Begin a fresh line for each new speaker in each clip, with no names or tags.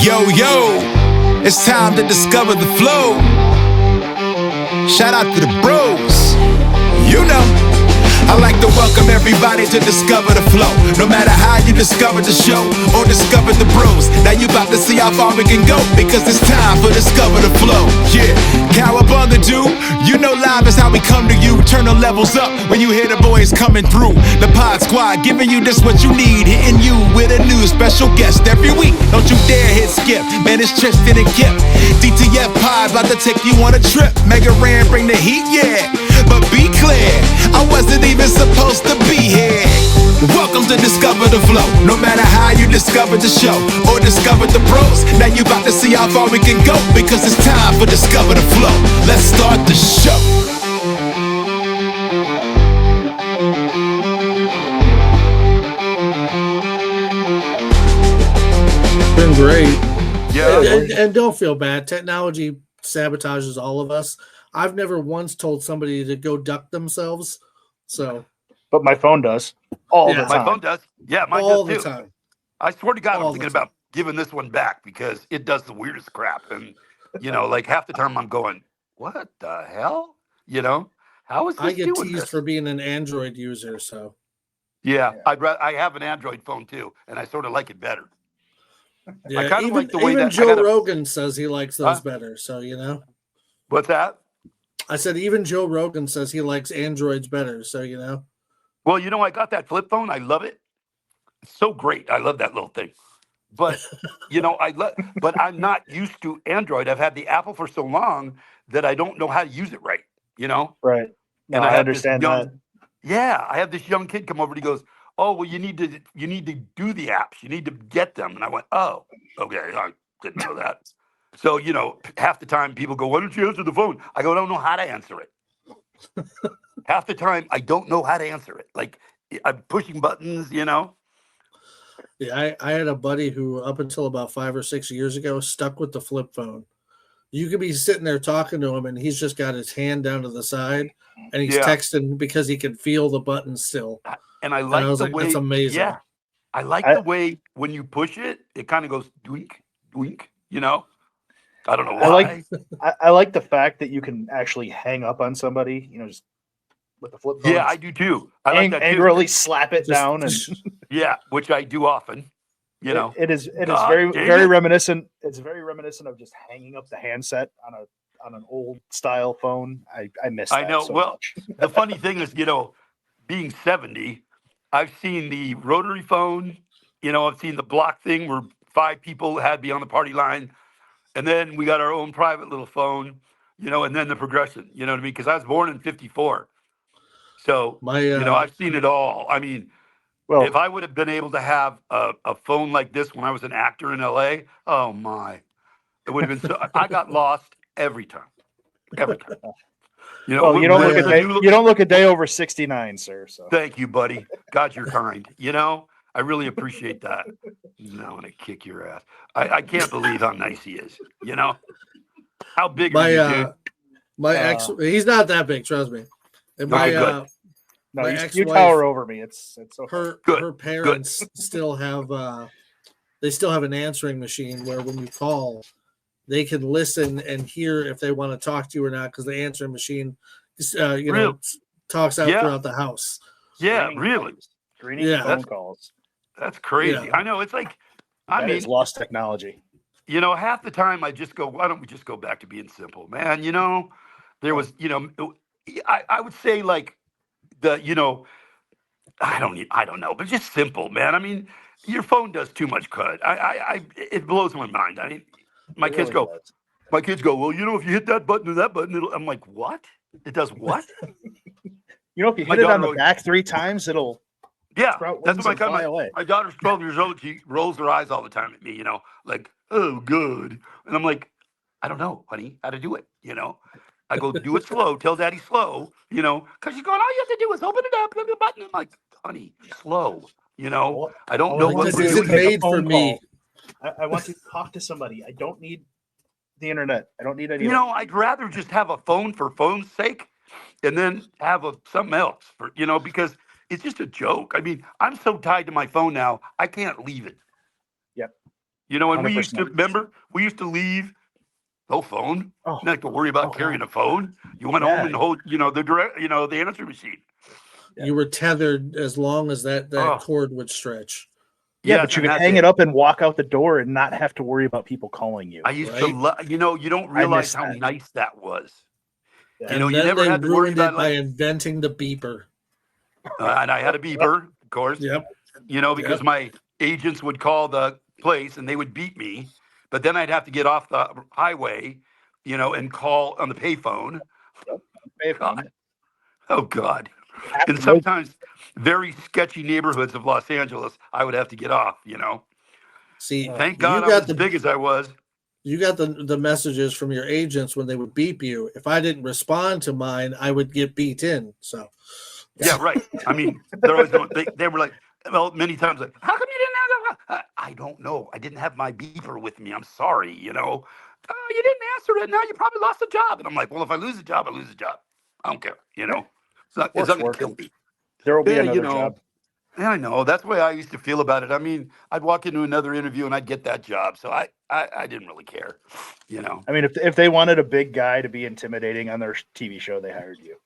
Yo, yo, it's time to discover the flow. Shout out to the bros. You know, I like to welcome everybody to discover the flow. No matter how you discover the show or discover the bros, now you about to see how far we can go, because it's time for discover the flow. Yeah, cowabunga do. You know live is how we come to you. Turn the levels up when you hear the boys coming through. The Pod Squad giving you just what you need, hitting you with a new special guest every week. Don't you dare hit skip, man, it's Tristan and Gibb. DTF Pod about to take you on a trip. Mega Ran bring the heat, yeah. But be clear, I wasn't even supposed to be here. Welcome to Discover the Flow. No matter how you discovered the show or discovered the bros, now you about to see how far we can go, because it's time for Discover the Flow. Let's start the show.
Been great.
Yeah.
And don't feel bad. Technology sabotages all of us. I've never once told somebody to go duck themselves. So,
but my phone does all the time.
My phone does. Yeah, mine
all
does too.
the time.
I swear to God,
All
I'm thinking about giving this one back, because it does the weirdest crap. And, you know, like half the time I'm going, what the hell? You know, how is this
I get
doing
teased
this?
for being an Android user. So,
Yeah, I have an Android phone too, and I sort of like it better.
yeah,
I kind of like the way
even
that
Joe Rogan says he likes those
Huh?
better. So, you know,
What's that?
I said even Joe Rogan says he likes Androids better. So, you know,
Well, you know, I got that flip phone. I love it. It's so great. I love that little thing. But you know, but I'm not used to Android. I've had the Apple for so long that I don't know how to use it right. You know,
Right. No,
and
I
have this
understand that.
Yeah, I have this young kid come over and he goes, "Oh, well, you need to do the apps. You need to get them." And I went, "Oh, okay, I didn't know that." So, you know, half the time people go, "Why don't you answer the phone?" I go, "I don't know how to answer it." Half the time I don't know how to answer it. Like, I'm pushing buttons, you know.
yeah, I had a buddy who, up until about 5 or 6 years ago, stuck with the flip phone. You could be sitting there talking to him, and he's just got his hand down to the side, and he's texting because he can feel the button still.
And I like the way,
that's amazing.
Yeah, I like the way when you push it, it kind of goes doink, doink. You know, I don't know why.
I like the fact that you can actually hang up on somebody. You know, just with the flip phone.
Yeah, I do too. I like that too.
Angrily slap it down, and
yeah, which I do often. You know,
it is very reminiscent. It's very reminiscent of just hanging up the handset on an old style phone. I miss that.
I know.
So
well,
much.
The funny thing is, you know, being 70, I've seen the rotary phone. You know, I've seen the block thing where 5 people had to be on the party line, and then we got our own private little phone. You know, and then the progression. You know what I mean? Because I was born in '54, so you know, I've seen it all. I mean. Well, if I would have been able to have a phone like this when I was an actor in LA, oh my, it would have been so. I got lost every time. Every time. You know,
well, you don't look a day over 69, sir. So
thank you, buddy. God, you're kind. You know, I really appreciate that. Now I'm gonna kick your ass. I can't believe how nice he is. You know, how big are you, dude?
My ex, he's not that big, trust me. And my
no, you tower over me. It's okay.
Her parents still have they still have an answering machine where when you call, they can listen and hear if they want to talk to you or not, because the answering machine know, talks out throughout the house.
Yeah, really.
Screening phone calls.
That's crazy. Yeah. I know. It's like I mean,
it's lost technology.
You know, half the time I just go, why don't we just go back to being simple, man? You know, there was, you know, I would say like you know, I don't know, but just simple, man. I mean, your phone does too much crud. It blows my mind. I mean, my kids go, well, you know, if you hit that button or that button, I'm like, what? It does what?
You know, if you hit it on the back 3 times, it'll.
Yeah, that's what my daughter's 12 years old. She rolls her eyes all the time at me, you know, like, oh, good. And I'm like, I don't know, honey, how to do it, you know. I go, do it slow. Tell daddy slow, you know, because she's going, all you have to do is open it up, click the button. I'm like, honey, slow, you know. I don't know what
this is made for me.
I want to talk to somebody. I don't need the internet. I don't need any.
You know, I'd rather just have a phone for phone's sake and then have something else for, you know, because it's just a joke. I mean, I'm so tied to my phone now, I can't leave it.
Yep.
You know, and we used to
100%.
remember we used to leave no phone.
Oh,
Not to worry about
oh,
carrying
God.
a phone. You went
Yeah.
home and hold, the answer machine.
You were tethered as long as that
Oh.
cord would stretch.
Yeah,
Yes,
but you
and
could
that's
hang it up and walk out the door and not have to worry about people calling you.
I used to
right?
you don't
I
realize
miss
how
that.
nice that was.
Yeah.
You know,
And
you
then
never
they
had to worry
ruined
about
it by inventing the beeper.
and I had a beeper, of course.
Yep.
You know, because
Yep.
my agents would call the place and they would beat me, but then I'd have to get off the highway, and call on the payphone. God. Oh God. And sometimes very sketchy neighborhoods of Los Angeles, I would have to get off,
See,
Thank
you
God I'm
got
as big as I was.
the messages from your agents when they would beep you. If I didn't respond to mine, I would get beat in. So
Yeah, right. I mean, they're always going, they were like, well, many times like, how come you didn't have that? I don't know. I didn't have my beeper with me. I'm sorry, Oh, you didn't answer it. Now you probably lost a job. And I'm like, well, if I lose a job, I lose a job. I don't care, It's not going to kill me.
There will be
Yeah,
another job.
Yeah, I know. That's the way I used to feel about it. I mean, I'd walk into another interview and I'd get that job. So I didn't really care,
I mean, if they wanted a big guy to be intimidating on their TV show, they hired you.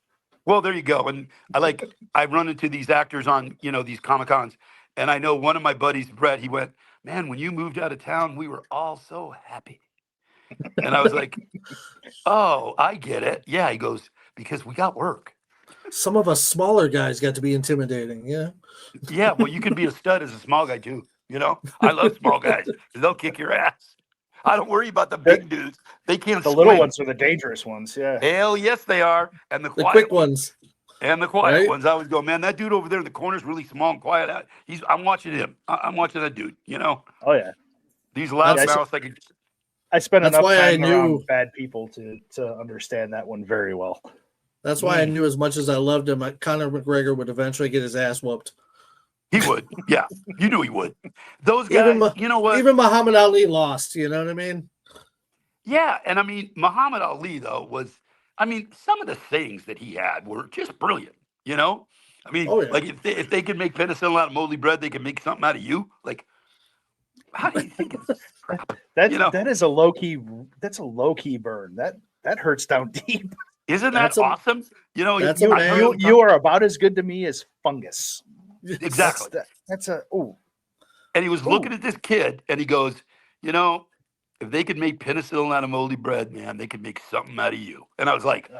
Well, there you go. And I run into these actors on, these Comic Cons. And I know one of my buddies, Brett, he went, man, when you moved out of town, we were all so happy. And I was like, oh, I get it. Yeah. He goes, because we got work.
some of us smaller guys got to be intimidating. Yeah.
Yeah. Well, you can be a stud as a small guy too. I love small guys. They'll kick your ass. I don't worry about the big dudes. They can't
The
swing.
little ones are the dangerous ones. Yeah.
Hell yes, they are. And the
quick ones.
And the quiet
Right?
ones, I always go, man, that dude over there in the corner is really small and quiet. I'm watching him. I'm watching that dude.
Oh yeah.
These loud
That's-
mouths, like
I spent
That's
enough
why I
time
knew-
around bad people to understand that one very well.
That's why I knew as much as I loved him, Conor McGregor would eventually get his ass whooped.
he would. Yeah, you knew he would. Those guys, you know what?
Even Muhammad Ali lost. You know what I mean?
Yeah, and I mean, Muhammad Ali though some of the sayings that he had were just brilliant. I mean,
Oh, yeah.
like if they could make penicillin out of moldy bread, they can make something out of you. Like, how do you think of this crap?
That is a low key. That's a low key burn. That hurts down deep.
Isn't that
That's
awesome?
that's
you,
a
I
man.
heard-
You are about as good to me as fungus.
exactly.
That's a oh.
And he was looking at this kid, and he goes, if they could make penicillin out of moldy bread, man, they could make something out of you. And I was like,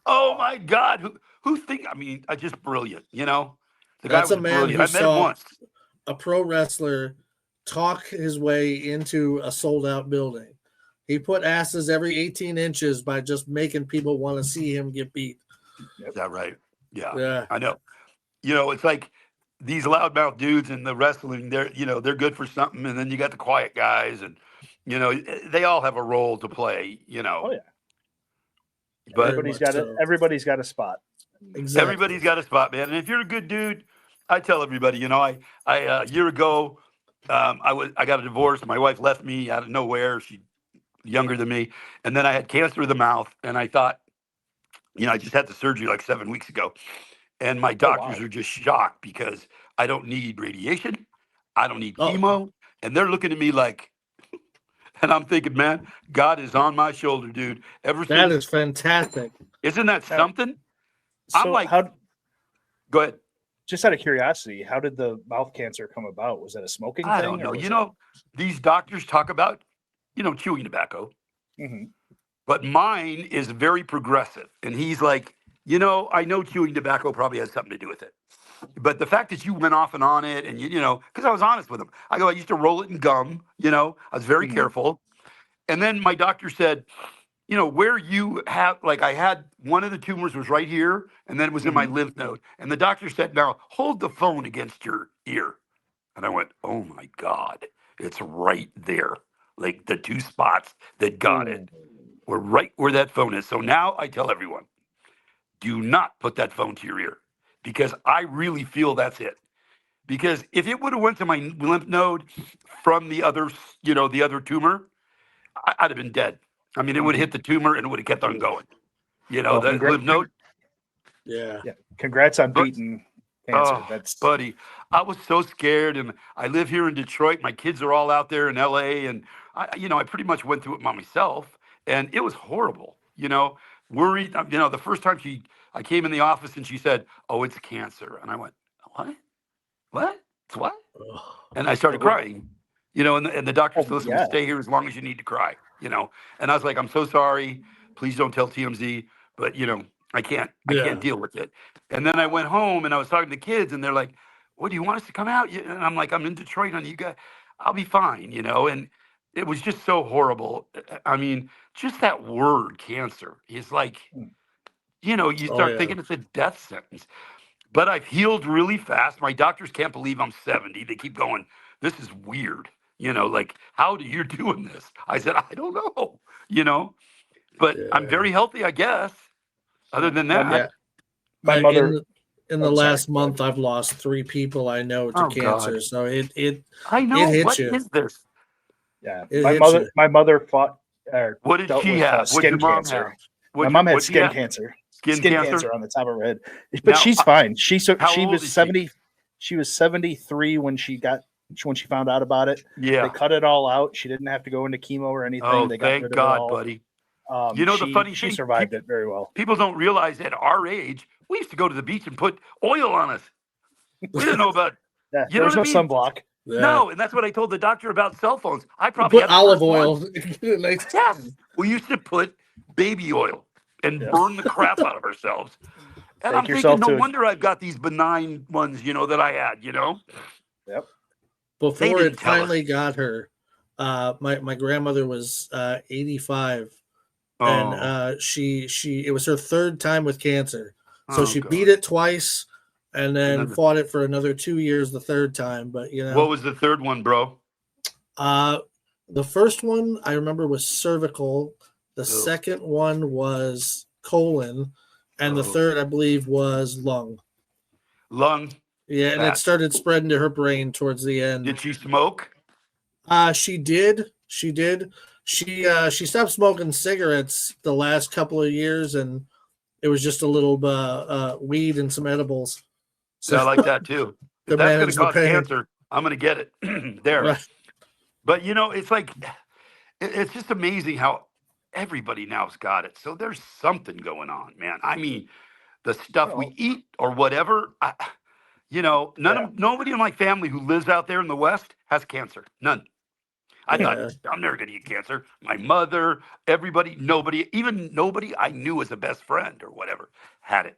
oh my God, who think? I mean, just brilliant. The guy
That's
was
a man
brilliant.
who
I met him
saw
once.
a pro wrestler talk his way into a sold out building. He put asses every 18 inches by just making people want to see him get beat.
Is that right? Yeah,
Yeah.
I know. It's like these loudmouth dudes in the wrestling. They're good for something, and then you got the quiet guys, and they all have a role to play.
Oh yeah.
But
Everybody's got a spot.
Exactly.
everybody's got a spot, man. And if you're a good dude, I tell everybody. I a year ago, I got a divorce. My wife left me out of nowhere. She's younger than me, and then I had cancer of the mouth, and I thought, I just had the surgery like 7 weeks ago, and my doctors are just shocked because I don't need radiation, I don't need chemo, and they're looking at me like, and I'm thinking, man, God is on my shoulder, dude.
That is fantastic.
Isn't that something?
So
I'm like, go ahead.
Just out of curiosity, how did the mouth cancer come about? Was that a smoking thing?
I don't know. These doctors talk about, chewing tobacco.
Mm-hmm.
But mine is very progressive. And he's like, I know chewing tobacco probably has something to do with it. But the fact that you went off and on it and, because I was honest with him. I used to roll it in gum, I was very careful. And then my doctor said, where you have, I had one of the tumors was right here and then it was in my lymph node. And the doctor said, now hold the phone against your ear. And I went, oh my God, it's right there. Like the two spots that got it were right where that phone is. So now I tell everyone, do not put that phone to your ear because I really feel that's it. Because if it would have went to my lymph node from the other, the other tumor, I'd have been dead. I mean, it would have hit the tumor and it would have kept on going. The lymph node.
Yeah.
Congrats on beating cancer.
Oh,
That's
buddy, I was so scared, and I live here in Detroit. My kids are all out there in LA, and I pretty much went through it by myself, and it was horrible. Worried. The first time I came in the office, and she said, "Oh, it's cancer," and I went, "What? What? It's what?" And I started crying. And the doctor said, "Listen, we'll stay here as long as you need to cry." And I was like, "I'm so sorry. Please don't tell TMZ, but I can't deal with it." And then I went home and I was talking to the kids, and they're like, "What, do you want us to come out?" And I'm like, "I'm in Detroit, honey. You guys, I'll be fine." And it was just so horrible. I mean, just that word cancer is like, you start thinking it's a death sentence. But I've healed really fast. My doctors can't believe I'm 70. They keep going, "This is weird. Like, how do you doing this?" I said, "I don't know. But I'm very healthy, I guess. Other than that,
my mother.
In the last month, I've lost 3 people I know to cancer.
God.
So it
I know.
hits
What
you.
is this?
Yeah,
It
my
hits
mother.
you.
My mother fought.
What did
Dealt
she
with,
have? What did your
skin
mom
cancer.
have?
My mom had
what'd she
skin
have?
cancer.
Skin cancer
on the top of her head, but
Now,
she's fine. She
how old
was
is she?
70. She was 73 when she found out about it.
Yeah.
They cut it all out. She didn't have to go into chemo or anything.
Oh,
They got rid
thank
of it
God,
all.
buddy. The funny
She
thing,
survived it very well.
people don't realize at our age, we used to go to the beach and put oil on us. We didn't know about,
Yeah,
you know
there's
what
no
I mean?
sunblock.
Yeah.
No, and that's what I told the doctor about cell phones. I probably
Put
had the
olive
first one.
oil.
Yes, we used to put baby oil and
Yeah.
burn the crap out of ourselves. And
Take
I'm
yourself
thinking, no
to-
wonder I've got these benign ones, that I had.
Yep.
They
Before
didn't
it
tell us.
finally got her, my grandmother was 85,
Oh,
and it was her 3rd time with cancer. So she
God.
beat it twice, and then
then-
fought it for another 2 years the 3rd time. But
What was the third one, bro?
the first one I remember was cervical. The second one was colon, and the third I believe was lung.
Lung.
Yeah, and it started spreading to her brain towards the end.
Did she smoke?
She did. She stopped smoking cigarettes the last couple of years, and it was just a little weed and some edibles. So
I like that too. If that's going to cause cancer, I'm going to get it there.
Right.
But it's like, it's just amazing how everybody now's got it. So there's something going on, man. I mean, the stuff we eat or whatever. Nobody in my family who lives out there in the West has cancer. None. I thought, I'm never going to get cancer. My mother, everybody, nobody, even nobody I knew as a best friend or whatever had it.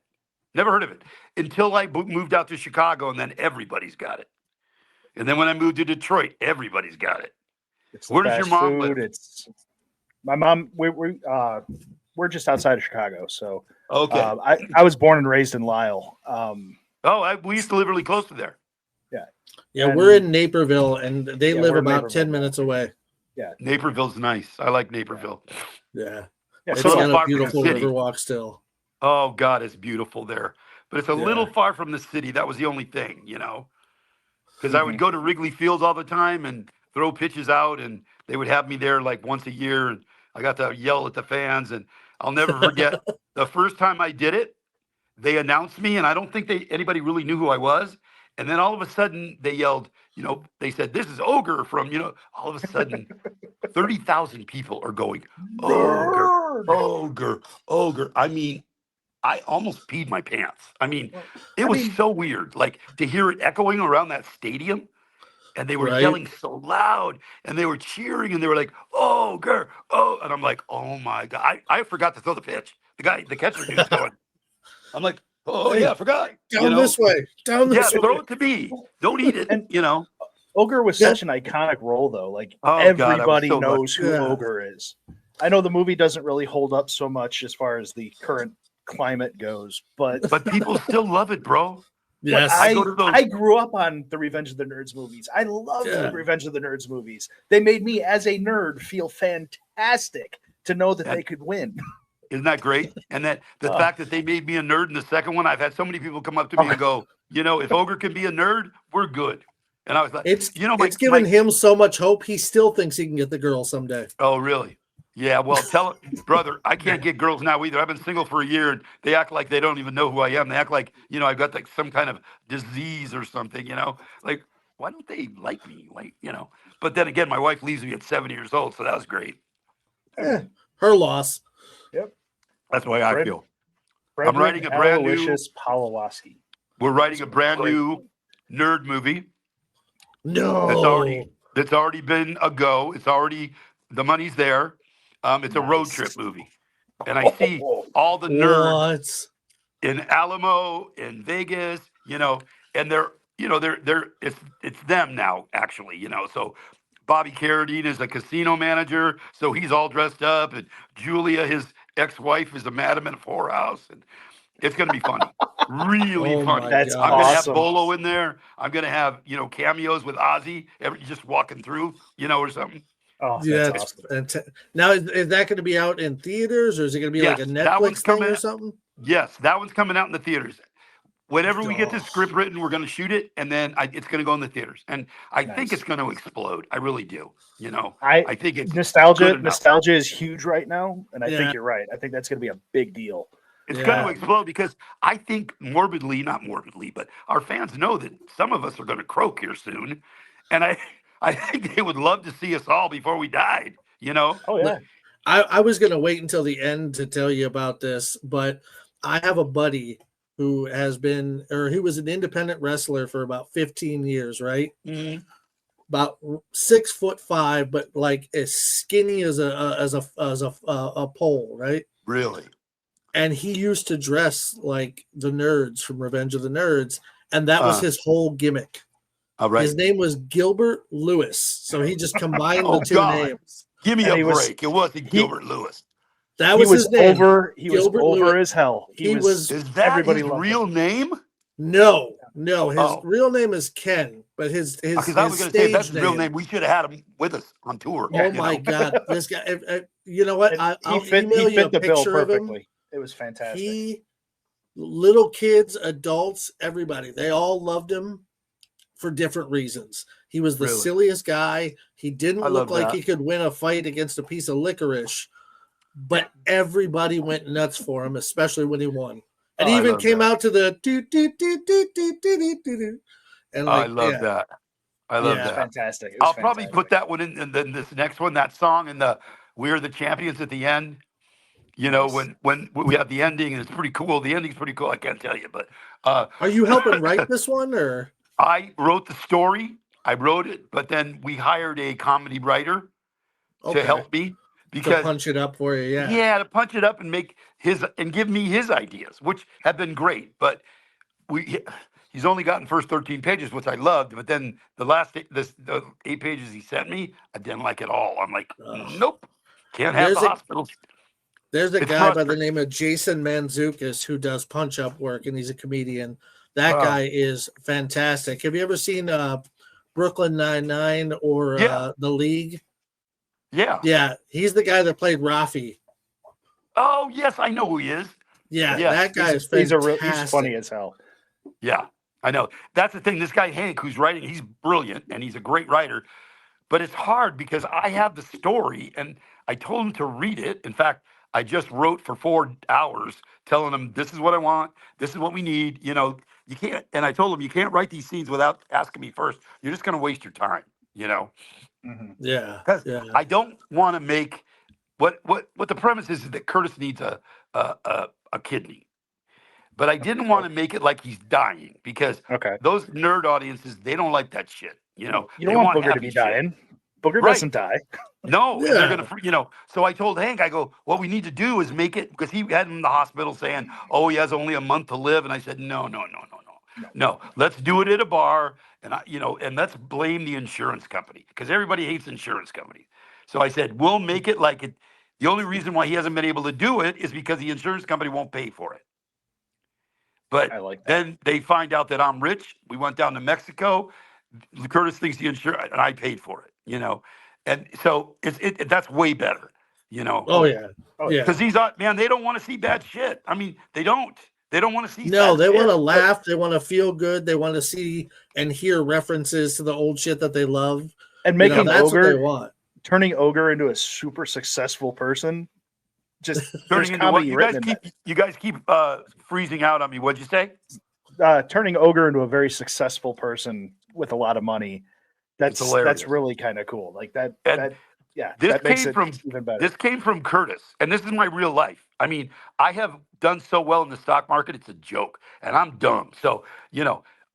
Never heard of it until I moved out to Chicago, and then everybody's got it. And then when I moved to Detroit, everybody's got it. Where does your mom live?
It's my mom. We're just outside of Chicago, so
okay.
I was born and raised in Lisle.
We used to live really close to there.
Yeah, we're in Naperville, and they live about 10 minutes away.
Yeah,
Naperville's nice. I like Naperville.
Yeah,
it's
it's
a little
got a
far
beautiful
from the city.
Riverwalk still.
Oh God, it's beautiful there, but it's a little far from the city. That was the only thing, because I would go to Wrigley Field all the time and throw pitches out, and they would have me there like once a year, and I got to yell at the fans. And I'll never forget the first time I did it. They announced me, and I don't think anybody really knew who I was. And then all of a sudden they yelled, they said, "This is Ogre from," all of a sudden 30,000 people are going, "Ogre, Ogre, Ogre." I mean, I almost peed my pants. I mean, it was so weird, like to hear it echoing around that stadium, and they were yelling so loud, and they were cheering, and they were like, "Ogre, oh," and I'm like, "Oh my God." I forgot to throw the pitch. The catcher dude's going. I'm like, "Oh yeah, I forgot."
Down this way. Down this way.
Throw it to me. Don't eat it.
Ogre was such an iconic role, though. Like everybody knows who Ogre is. I know the movie doesn't really hold up so much as far as the current climate goes, but
people still love it, bro.
Yes,
I grew up on the Revenge of the Nerds movies. I love the Revenge of the Nerds movies. They made me, as a nerd, feel fantastic to know that they could win.
Isn't that great? And that the fact that they made me a nerd in the second one, I've had so many people come up to me and go, if Ogre can be a nerd, we're good. And I was like,
it's given him so much hope. He still thinks he can get the girl someday.
Oh, really? Yeah, well, brother, I can't get girls now either. I've been single for a year, and they act like they don't even know who I am. They act like, I've got like some kind of disease or something, Like, why don't they like me? Like, But then again, my wife leaves me at 7 years old, so that was great.
Her loss.
Yep.
That's the way I feel. I'm writing a brand new
Pawlowski.
We're writing a brand new nerd movie.
No.
That's already been a go. It's already, the money's there. It's a road trip movie. And I see all the nerds in Alamo, in Vegas, and they're it's them now, actually, So Bobby Carradine is a casino manager, so he's all dressed up, and Julia, his ex-wife, is a madam in a whorehouse, and it's going to be funny. Really funny.
That's
I'm going to have
awesome.
Bolo in there. I'm going to have, cameos with Ozzy, just walking through, or something.
Oh, that's
awesome. Now, is that going to be out in theaters, or is it going to be like a Netflix thing or something?
Yes, that one's coming out in the theaters. Whenever we get the script written, we're going to shoot it, and then it's going to go in the theaters. And I think it's going to explode. I really do. I think it's
nostalgia is huge right now, and I think you're right. I think that's going to be a big deal.
It's going to explode because I think not morbidly, but our fans know that some of us are going to croak here soon, and I think they would love to see us all before we died.
Oh yeah.
I was going to wait until the end to tell you about this, but I have a buddy who he was an independent wrestler for about 15 years, right?
Mm-hmm.
About 6'5", but like as skinny as a pole, right?
Really?
And he used to dress like the nerds from Revenge of the Nerds, and that was his whole gimmick.
All right.
His name was Gilbert Lewis, so he just combined the two names.
Give me a break. It wasn't Gilbert Lewis.
That was his name.
He was over as hell.
Is that his real name?
No. His real name is Ken, but his
because I was going to say that's his real name. We should have had him with us on tour.
Oh my God, this guy! You know what? I'll
fit
email you a
the bill
picture of him.
perfectly. It was fantastic.
Little kids, adults, everybody, they all loved him for different reasons. He was the silliest guy. He didn't look like he could win a fight against a piece of licorice, but everybody went nuts for him, especially when he won. And he even came out to the do. And
I love that. I love that.
Fantastic.
I'll probably put that one in, and then this next one, that song, and "We're the Champions" at the end. When we have the ending, and it's pretty cool. The ending's pretty cool. I can't tell you, but
are you helping write this one, or?
I wrote the story. I wrote it, but then we hired a comedy writer to help me
to punch it up for you.
To punch it up and give me his ideas, which have been great. But he's only gotten first 13 pages, which I loved. But then the 8 pages he sent me, I didn't like at all. I'm like, nope, can't have the hospitals.
There's a guy by the name of Jason Mantzoukas who does punch up work, and he's a comedian. That guy is fantastic. Have you ever seen Brooklyn Nine-Nine or The League?
Yeah.
Yeah, he's the guy that played Rafi.
Oh, yes, I know who he is.
Yeah, that guy is fantastic.
He's funny as hell.
Yeah, I know. That's the thing. This guy, Hank, who's writing, he's brilliant, and he's a great writer. But it's hard because I have the story, and I told him to read it. In fact, I just wrote for 4 hours telling him, this is what I want. This is what we need. You can't. And I told him, you can't write these scenes without asking me first. You're just going to waste your time,
Mm-hmm.
Yeah.
I don't want to make what the premise is that Curtis needs a kidney. But I didn't want to make it like he's dying because those nerd audiences, they don't like that shit. You don't
want Booger to be dying. Booger doesn't die.
No, they're gonna, So I told Hank, I go, what we need to do is make it, because he had him in the hospital saying, oh, he has only a month to live, and I said, no. Let's do it at a bar, and and let's blame the insurance company because everybody hates insurance companies. So I said, we'll make it like it. The only reason why he hasn't been able to do it is because the insurance company won't pay for it. But then they find out that I'm rich. We went down to Mexico. Curtis thinks the insurance, and I paid for it. And so that's way better,
Oh yeah.
Because these they don't want to see bad shit. I mean, they don't. They don't want to see.
No, they want to laugh. They want to feel good. They want to see and hear references to the old shit that they love.
And making
that's
Ogre,
what they want.
turning Ogre into a super successful person. Just
turning into what? You guys keep freezing out on me. What'd you say?
Turning Ogre into a very successful person with a lot of money. That's really kind of cool. Like that. That makes it even better.
This came from Curtis, and this is my real life. I mean, I have done so well in the stock market; it's a joke, and I'm dumb. So,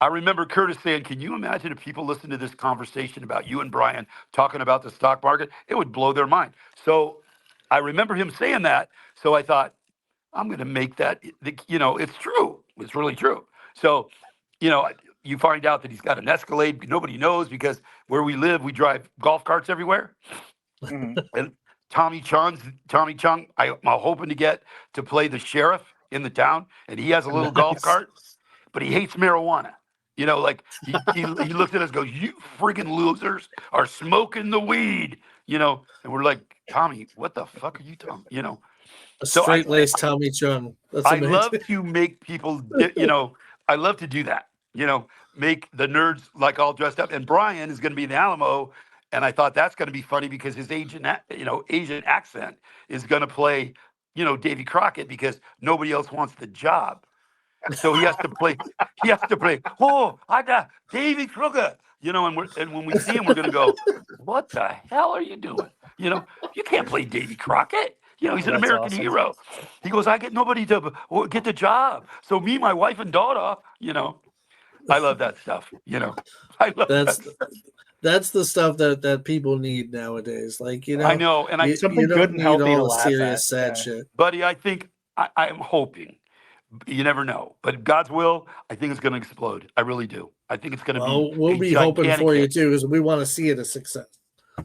I remember Curtis saying, "Can you imagine if people listen to this conversation about you and Brian talking about the stock market? It would blow their mind." So, I remember him saying that. So I thought, I'm going to make that. It's true. It's really true. So, you find out that he's got an Escalade. Nobody knows because where we live, we drive golf carts everywhere.
Mm-hmm.
And Tommy Chung, I'm hoping to get to play the sheriff in the town, and he has a little golf cart, but he hates marijuana. He looks at us and goes, "You friggin' losers are smoking the weed," and we're like, "Tommy, what the fuck are you talking?"
A straight-laced Tommy Chung. That's amazing.
I love to make people, I love to do that, make the nerds like all dressed up. And Brian is going to be in the Alamo. And I thought that's going to be funny because his Asian accent is going to play, Davy Crockett because nobody else wants the job. So he has to play, "Oh, I got Davy Crockett," and when we see him, we're going to go, "What the hell are you doing? You can't play Davy Crockett. He's an American hero." He goes, "I get nobody to get the job. So me, my wife and daughter, I love that stuff. I love
That's the stuff that people need nowadays. Like,
I know. And
something good and healthy to laugh
serious, sad shit.
Buddy, I think I'm hoping. You never know. But God's will, I think it's going to explode. I really do. I think it's going to be.
We'll be hoping for you too, because we want to see it a success.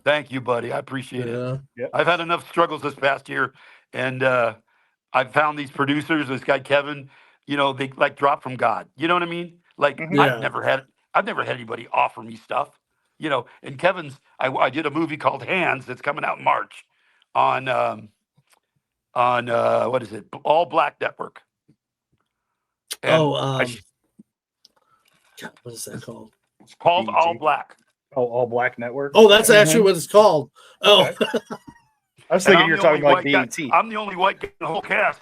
Thank you, buddy. I appreciate it.
Yep.
I've had enough struggles this past year, and I've found these producers, this guy Kevin, they like drop from God. You know what I mean? Like I've never had anybody offer me stuff. And Kevin's, I did a movie called Hands that's coming out in March on what is it? All Black Network. And
what is that called?
It's called BET. All Black.
Oh, All Black Network.
Oh, that's actually what it's called. Oh,
okay. I was thinking you're talking about BET.
I'm the only white guy in the whole cast.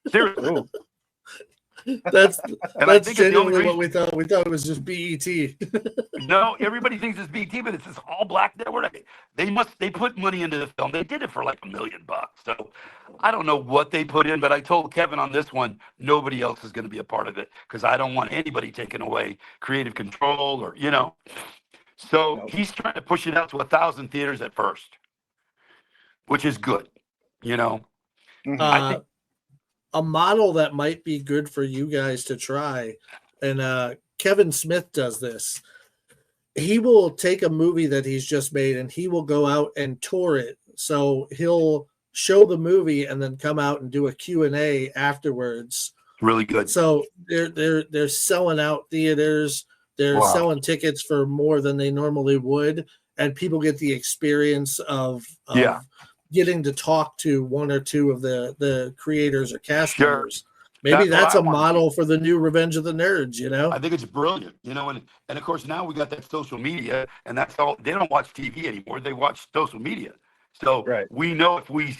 Seriously.
That's genuinely what we thought. We thought it was just BET.
No, everybody thinks it's BET, but it's this All Black Network. They put money into the film. They did it for like $1 million. So I don't know what they put in, but I told Kevin on this one, nobody else is going to be a part of it because I don't want anybody taking away creative control or So he's trying to push it out to 1,000 theaters at first, which is good. I think
a model that might be good for you guys to try, and Kevin Smith does this. He will take a movie that he's just made and he will go out and tour it. So he'll show the movie and then come out and do a Q&A afterwards.
Really good.
So they're selling out theaters. They're selling tickets for more than they normally would, and people get the experience of getting to talk to one or two of the creators or cast members. Maybe that's a model for the new Revenge of the Nerds,
I think it's brilliant, and of course now we got that social media, and that's all. They don't watch TV anymore; they watch social media. So we know if we,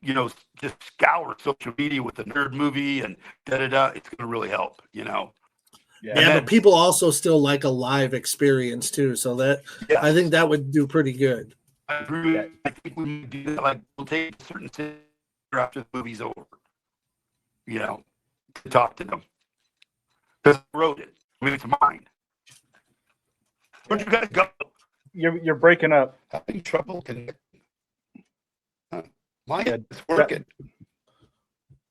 just scour social media with the nerd movie and it's going to really help,
Yeah, but people also still like a live experience too. So I think that would do pretty good.
I agree. I think we need to do that. Like we'll take a certain city after the movie's over, to talk to them. Because I wrote it. I mean, it's mine. Where'd you guys go?
You're breaking up.
Having trouble connecting. My head is working.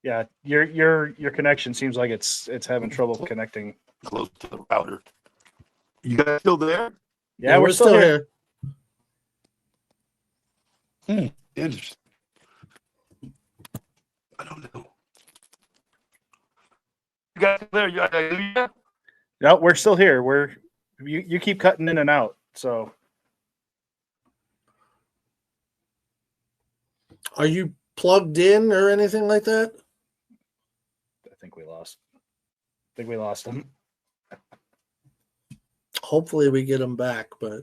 Yeah, your connection seems like it's having trouble connecting.
Close to the router. You guys still there?
Yeah, we're still here.
Interesting. I don't know. You guys still there?
No, we're still here. You keep cutting in and out. So,
are you plugged in or anything like that?
I think we lost him.
Hopefully we get him back, but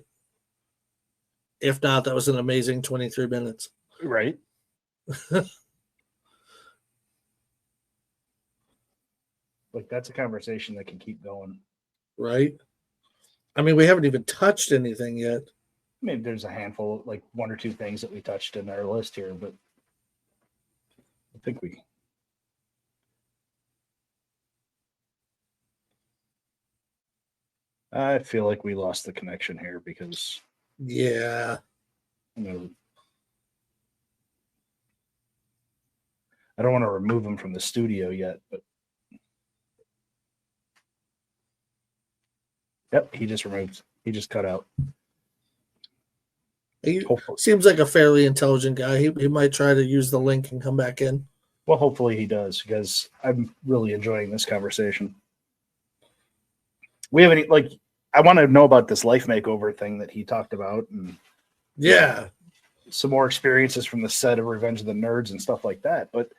If not, that was an amazing 23 minutes.
Right. Like, that's a conversation that can keep going.
Right. I mean, we haven't even touched anything yet.
Maybe there's a handful, like 1 or 2 things that we touched in our list here, but I think I feel like we lost the connection here because
yeah,
I don't want to remove him from the studio yet, but yep, he just cut out.
He seems like a fairly intelligent guy. He might try to use the link and come back in.
Well, hopefully he does, because I'm really enjoying this conversation. We haven't, like, I want to know about this life makeover thing that he talked about, and some more experiences from the set of Revenge of the Nerds and stuff like that. But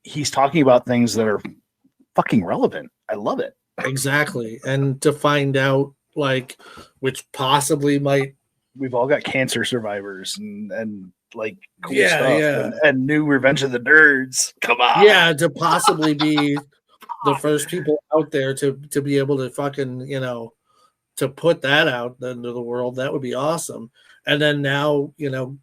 he's talking about things that are fucking relevant. I love it.
Exactly. And to find out, like, which possibly might.
We've all got cancer survivors and like cool stuff and new Revenge of the Nerds. Come on.
Yeah, to possibly be the first people out there to be able to fucking, to put that out into the world. That would be awesome. And then now,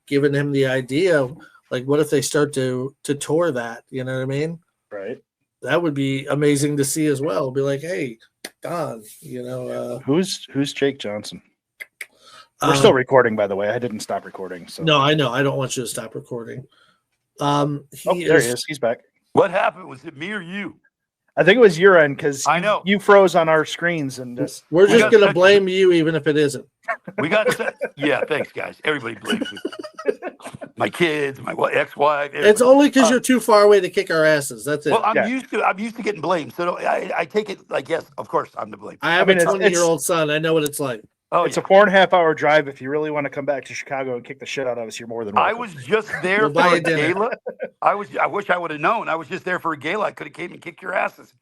giving him the idea, like, what if they start to tour that? You know what I mean?
Right.
That would be amazing to see as well. Be like, hey, Don,
who's Jake Johnson? We're still recording, by the way. I didn't stop recording. So
no, I know. I don't want you to stop recording.
There he is. He's back.
What happened? Was it me or you?
I think it was your end, because
I know
you froze on our screens, and
we're just going to blame you, even if it isn't.
We got yeah. Thanks, guys. Everybody blames me. My kids, my ex-wife. Everybody.
It's only because you're too far away to kick our asses. That's it.
Well, I'm used to getting blamed, so I take it like, yes, of course I'm to blame.
I have a 20-year-old son. I know what it's like.
Oh, it's a 4.5-hour drive. If you really want to come back to Chicago and kick the shit out of us, you're more than welcome.
I was just there for a gala. I wish I would have known. I was just there for a gala. I could have came and kicked your asses.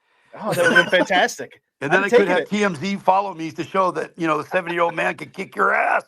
Oh, that would have been fantastic.
And then I could have TMZ follow me to show that the 70-year-old man could kick your ass.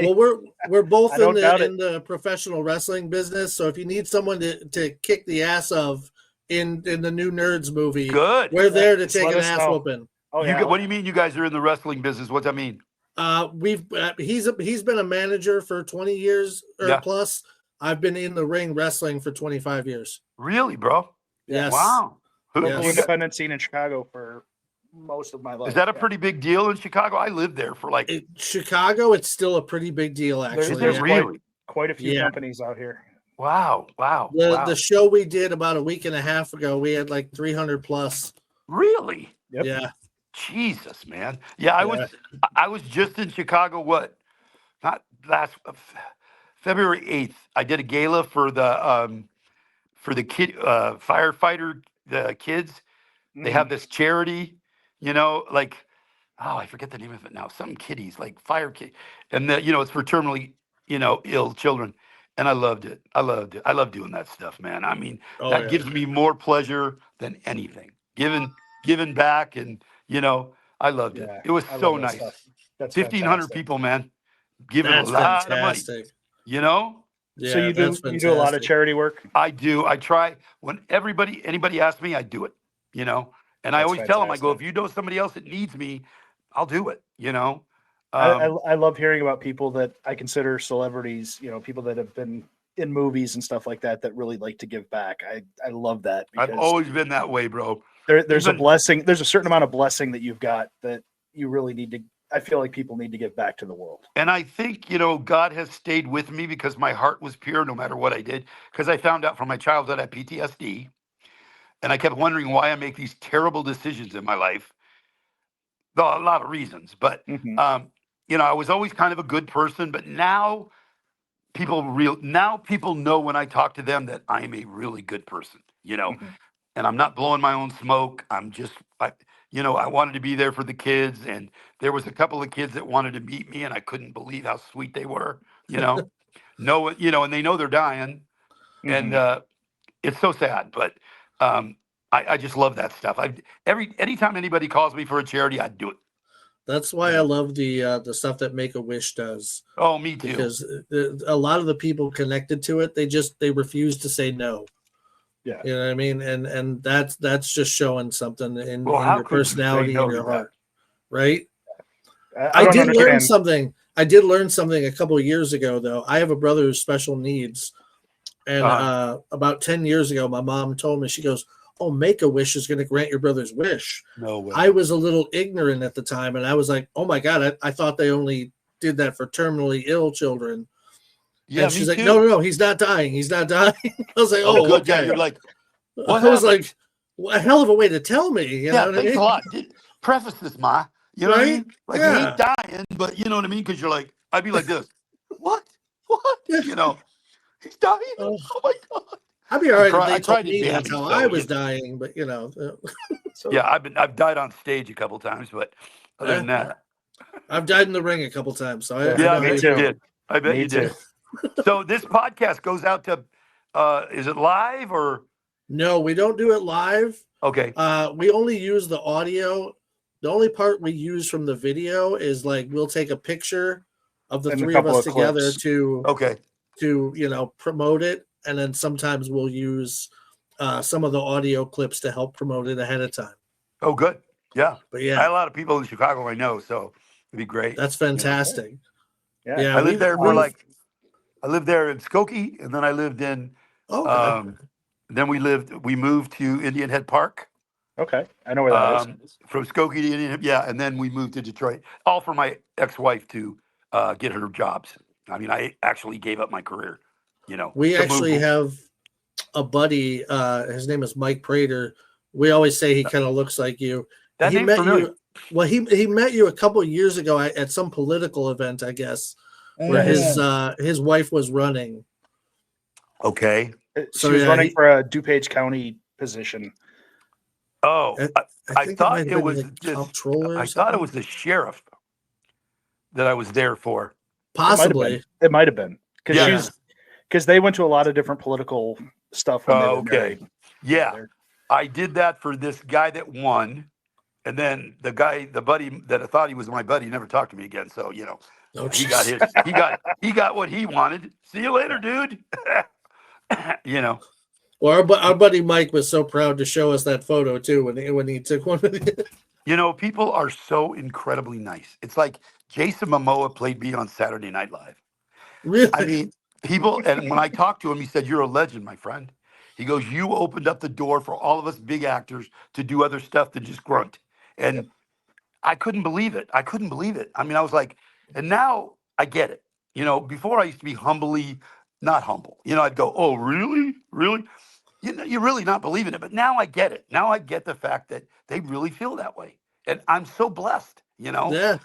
Well, we're both in the professional wrestling business. So if you need someone to kick the ass of in the new Nerds movie,
good.
We're there to take an ass whooping.
Oh, yeah.
What do you mean you guys are in the wrestling business? What's that mean?
He's been a manager for 20 years or plus. I've been in the ring wrestling for 25 years.
Really, bro?
Yes.
Wow.
The independent scene in Chicago for most of my life.
Is that a pretty big deal in Chicago? I lived there for
Chicago. It's still a pretty big deal, actually.
There's really
quite a few companies out here.
Wow.
The show we did about a week and a half ago, we had like 300 plus.
Really?
Yep.
Yeah.
Jesus, man. Yeah, I was just in Chicago. Not last February 8th. I did a gala for the kid firefighter kids. They have this charity, I forget the name of it now. Some kiddies, like fire kid, and it's for terminally ill children. And I loved it. I love doing that stuff, man. I mean, that gives me more pleasure than anything. Giving back, and I loved it. It was so nice. 1,500 people, man. Giving a lot of money.
Yeah,
so you do a lot of charity work?
I do. I try. When anybody asks me, I do it. And I always tell them, I go, if you know somebody else that needs me, I'll do it.
I love hearing about people that I consider celebrities. People that have been in movies and stuff like that really like to give back. I love that.
I've always been that way, bro.
There's a blessing. There's a certain amount of blessing that you've got that you really need to. I feel like people need to give back to the world.
And I think, God has stayed with me because my heart was pure no matter what I did. Because I found out from my childhood I had PTSD. And I kept wondering why I make these terrible decisions in my life. Though a lot of reasons. But, I was always kind of a good person. But now people know when I talk to them that I'm a really good person, And I'm not blowing my own smoke. I'm just, I wanted to be there for the kids, and there was a couple of kids that wanted to meet me, and I couldn't believe how sweet they were, and they know they're dying, and it's so sad, but I just love that stuff. Anytime anybody calls me for a charity, I do it.
That's why I love the stuff that Make-A-Wish does.
Oh, me too.
Because a lot of the people connected to it, they refuse to say no.
Yeah.
You know what I mean? And that's just showing something in
how
your
could you say
personality
no
and
to
your
that?
heart. Right?
I don't
did learn
understand.
something. I did learn something a couple of years ago, though. I have a brother who's special needs. And about 10 years ago, my mom told me, she goes, "Oh, Make-A-Wish is going to grant your brother's wish."
No way.
I was a little ignorant at the time, and I was like, "Oh my God, I thought they only did that for terminally ill children."
Yeah,
and she's
me
like,
too.
No, he's not dying. He's not dying. I was like,
Oh,
"Oh,
good.
okay."
Yeah, you're like, what
I was
happened?
like, well, a hell of a way to tell me. You know what I
Thanks
mean?
a lot. Preface this, Ma. You know what I
Right?
mean? Like, he
Yeah.
ain't dying, but you know what I mean? Because you're like, I'd be like this. What?
Yeah.
You know, he's dying.
Oh.
Oh my God.
I'd be all right if
I
they told
tried to
me
be
that's
happy,
how
so,
I was
you know.
dying, but you know.
So,
Yeah, I've died on stage a couple times, but other than that,
I've died in the ring a couple times, so I
Yeah,
know
yeah, I
how
bet
you
you
feel.
did. I bet
Me
you did.
too.
So this podcast goes out to, is it live or?
No, we don't do it live.
Okay.
We only use the audio. The only part we use from the video is like we'll take a picture of the
And a
three of
couple
us
of
together
clips.
Okay.
to promote it, and then sometimes we'll use some of the audio clips to help promote it ahead of time.
Oh, good. Yeah.
But
I had a lot of people in Chicago I know, so it'd be great.
that's fantastic.
Yeah.
Yeah,
I lived there I lived there in Skokie, and then I lived in, then we moved to Indian Head Park.
Okay. I know where that is.
From Skokie to Indian Head, yeah, and then we moved to Detroit, all for my ex-wife to get her jobs. I mean, I actually gave up my career,
We
to
actually
move.
have a buddy. His name is Mike Prater. We always say he kind of looks like you.
That
he
name's
met
familiar.
you. Well, he met you a couple of years ago at some political event, I guess, where his wife was running.
Okay.
She was running for a DuPage County position.
Oh, I
think
thought
might have
it
been
was
like comptroller.
I thought it was the sheriff that I was there for.
Possibly.
It might have been because they went to a lot of different political stuff. When they were married.
Yeah. I did that for this guy that won, and then the buddy that I thought he was my buddy never talked to me again. So he got what he wanted. See you later, dude.
Well, our buddy Mike was so proud to show us that photo too when he took one.
People are so incredibly nice. It's like Jason Momoa played me on Saturday Night Live.
Really?
I mean, people, and when I talked to him, he said, "You're a legend, my friend." He goes, "You opened up the door for all of us big actors to do other stuff than just grunt." And I couldn't believe it. I mean, I was like, and now I get it. Before I used to be not humble. I'd go, "Oh, really? Really?" You're really not believing it. But now I get it. Now I get the fact that they really feel that way. And I'm so blessed,
Yeah.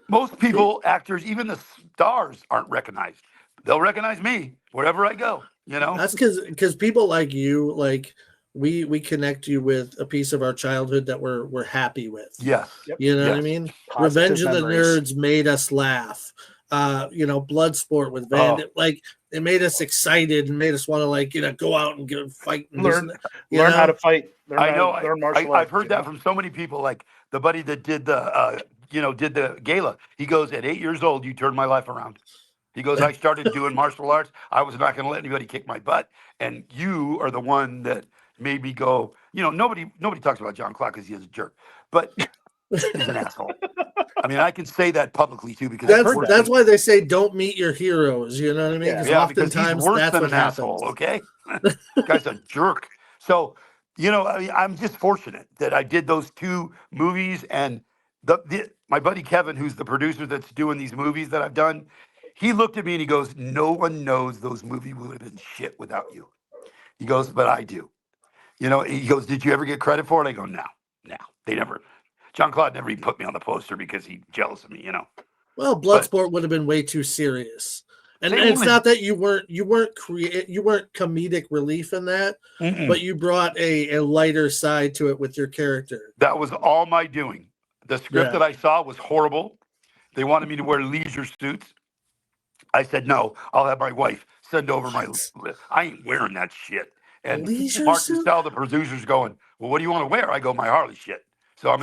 Most people, actors, even the stars aren't recognized. They'll recognize me wherever I go,
That's because people like you, like we connect you with a piece of our childhood that we're happy with.
Yes.
You know what I mean?
Positive
Revenge of the
memories.
Nerds made us laugh. Bloodsport with Van, like it made us excited and made us want to go out and fight and
learn how to fight. Learn martial arts.
I've heard that from so many people. Like the buddy that did the gala. He goes, "At 8 years old, you turned my life around." He goes, "I started doing martial arts. I was not going to let anybody kick my butt, and you are the one that made me go." Nobody talks about John Clark because he is a jerk, but he's an asshole. I mean, I can say that publicly too because
that's why they say don't meet your heroes. You know what I mean?
Because oftentimes he's worse than an asshole. Okay, this guy's a jerk. So I'm just fortunate that I did those two movies, and my buddy Kevin, who's the producer that's doing these movies that I've done, he looked at me and he goes, "No one knows those movies would have been shit without you." He goes, "But I do." He goes, "Did you ever get credit for it?" I go, No, they never. John Claude never even put me on the poster because he's jealous of me,
Well, Bloodsport would have been way too serious. And it's not that you weren't comedic relief in that, but you brought a lighter side to it with your character.
That was all my doing. The script that I saw was horrible. They wanted me to wear leisure suits. I said, "No, I'll have my wife send over I ain't wearing that shit." And Mark Castell, the producer's going, "Well, what do you want to wear?" I go, "My Harley shit." So I'm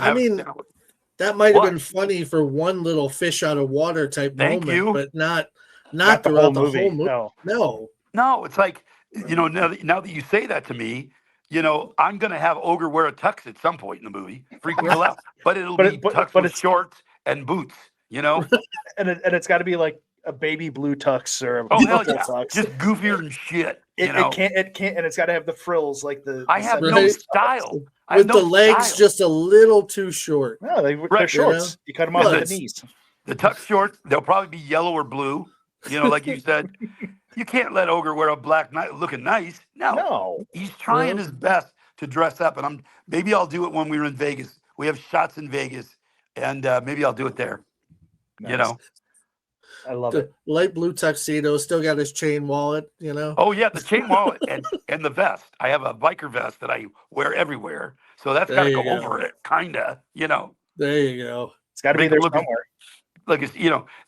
that might have
What?
been funny for one little fish out of water type
Thank
moment,
you.
but not
Not the
throughout
whole
the
movie.
whole movie.
No.
No, it's like, now that you say that to me, I'm going to have Ogre wear a tux at some point in the movie, freak people out. But it'll be tux with
it's
shorts and boots,
and it's got to be like a baby blue tux or a
Oh, hell
purple
yeah.
tux.
Just goofier than shit,
It can't, and it's got to have the frills like the.
I have no
70s.
style. I have
With
no
the legs
style.
just a little too short.
No, they're
Right.
shorts. You cut them off
Well,
at the knees.
The tux shorts, they'll probably be yellow or blue, like you said. You can't let Ogre wear a black night looking nice.
No.
He's trying
No.
his best to dress up, and maybe I'll do it when we're in Vegas. We have shots in Vegas, and maybe I'll do it there.
Nice. I love it.
Light blue tuxedo, still got his chain wallet,
Oh yeah, the chain wallet and the vest. I have a biker vest that I wear everywhere, so that's got to go over it, kinda.
There you go.
It's got to be
Make
there
it look
somewhere.
like it's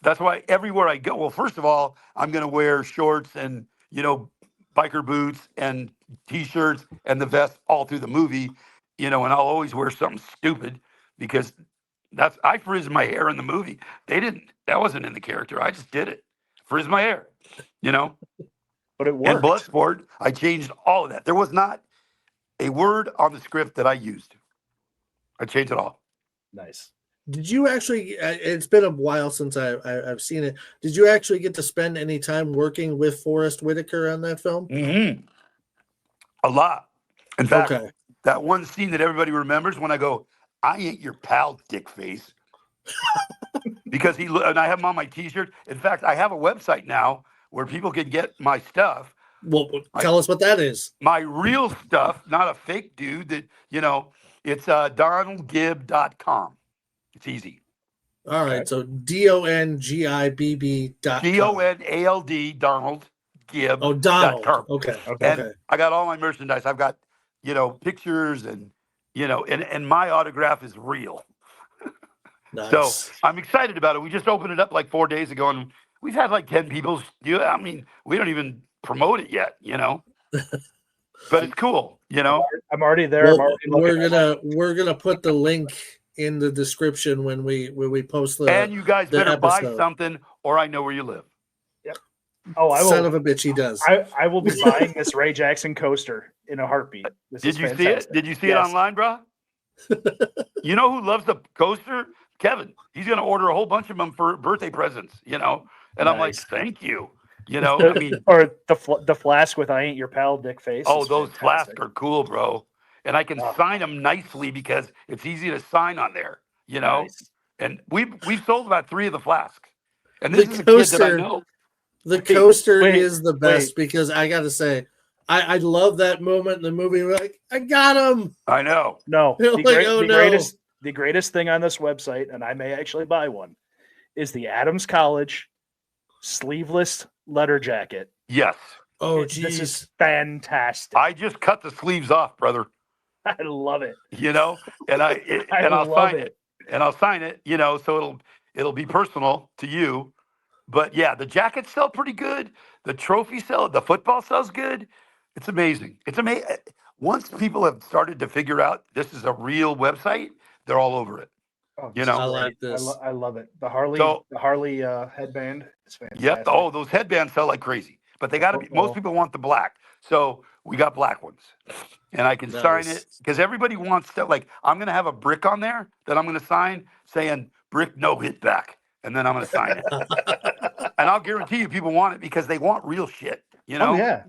that's why everywhere I go. Well, first of all, I'm gonna wear shorts and biker boots and t-shirts and the vest all through the movie, and I'll always wear something stupid because I frizz my hair in the movie. That wasn't in the character. I just did it. Frizz my hair,
But it
And
worked.
Bloodsport, I changed all of that. There was not a word on the script that I used. I changed it all.
Nice.
Did you actually? It's been a while since I've seen it. Did you actually get to spend any time working with Forrest Whitaker on that film?
Mm-hmm. A lot. In fact,
Okay.
that one scene that everybody remembers when I go, "I ain't your pal, dick face," because and I have him on my T-shirt. In fact, I have a website now where people can get my stuff.
Well, tell us what that is.
My real stuff, not a fake dude. It's donaldgibb.com. It's easy.
All right, so DONGIBB.com.
DONALD Donald Gibb.
Oh, Donald. Okay.
And I got all my merchandise. I've got pictures and and my autograph is real.
Nice.
So I'm excited about it. We just opened it up like 4 days ago, and we've had like 10 people. I mean, we don't even promote it yet, but it's cool,
I'm already there.
Well,
I'm already
we're gonna put the link in the description when we post the.
And you guys better
episode.
buy something, or I know where you live.
Yep. Oh, I will.
Son of a bitch, he does.
I will be buying this Ray Jackson coaster in a heartbeat.
Did you see it? Did you see it online, bro? You know who loves the coaster? Kevin. He's going to order a whole bunch of them for birthday presents, And I'm like, thank you.
Or the flask with "I ain't your pal, dick face."
Oh, those flasks are cool, bro. And I can sign them nicely because it's easy to sign on there,
Nice.
And we've sold about 3 of the flasks. And this is a
coaster,
kid that I know.
The coaster is the best because I got to say, I love that moment in the movie. We're like, I got him.
I know.
No,
Like,
the greatest thing on this website, and I may actually buy one, is the Adams College sleeveless letter jacket.
Yes.
Oh,
This
geez.
is fantastic.
I just cut the sleeves off, brother.
I love it.
And I'll sign it. And I'll sign it, so it'll be personal to you. But yeah, the jackets sell pretty good. The trophy the football sells good. It's amazing. It's amazing. Once people have started to figure out this is a real website, they're all over it.
Oh,
I like this.
I love it. The Harley headband is fantastic.
Yep. Oh, those headbands sell like crazy. But they got to be. Most people want the black, so we got black ones, and I can sign it because everybody wants stuff. Like I'm gonna have a brick on there that I'm gonna sign saying "brick no hit back," and then I'm gonna sign it. And I'll guarantee you, people want it because they want real shit.
Oh yeah.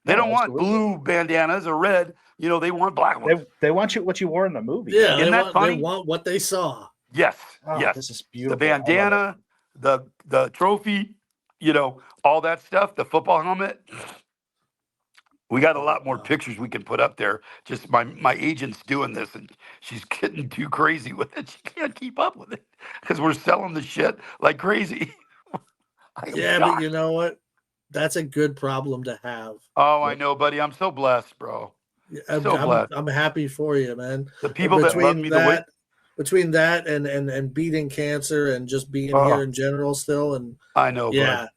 They don't want blue bandanas or red. They want black ones.
They want what you wore in the movie.
Yeah,
Isn't that funny?
They want what they saw.
Yes.
Oh,
yes.
This is beautiful.
The bandana, the trophy, all that stuff. The football helmet. We got a lot more pictures we can put up there. Just my agent's doing this, and she's getting too crazy with it. She can't keep up with it because we're selling the shit like crazy.
Yeah, but you know what? That's a good problem to have.
Oh, I know, buddy. I'm so blessed, bro.
I'm happy for you, man.
The people that love me
between that and beating cancer and just being here in general still, and
I know,
yeah.
bud.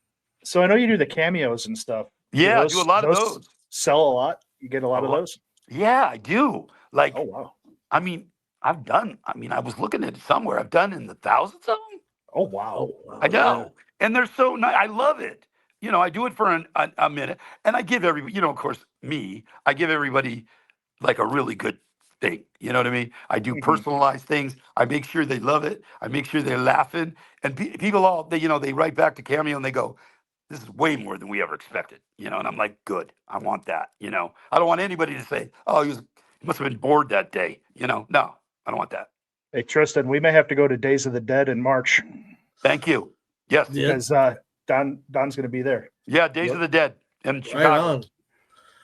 So I know you do the cameos and stuff.
Yeah, I do a lot of those.
Sell a lot. You get a lot of those.
Yeah, I do. Like,
oh wow.
I mean, I've done. I mean, I was looking at it somewhere. I've done in the thousands of them.
Oh wow.
I know, and they're so nice. I love it. I do it for a minute, and I give everybody. Of course, I give everybody like a really good thing. You know what I mean? I do personalized things. I make sure they love it. I make sure they're laughing, and people all they write back to Cameo and they go, "This is way more than we ever expected." And I'm like, "Good. I want that." I don't want anybody to say, "Oh, he must have been bored that day." No, I don't want that.
Hey Tristan, we may have to go to Days of the Dead in March.
Thank you. Yes,
because Don's going to be there.
Yeah, Days of the Dead in Chicago.
Right on.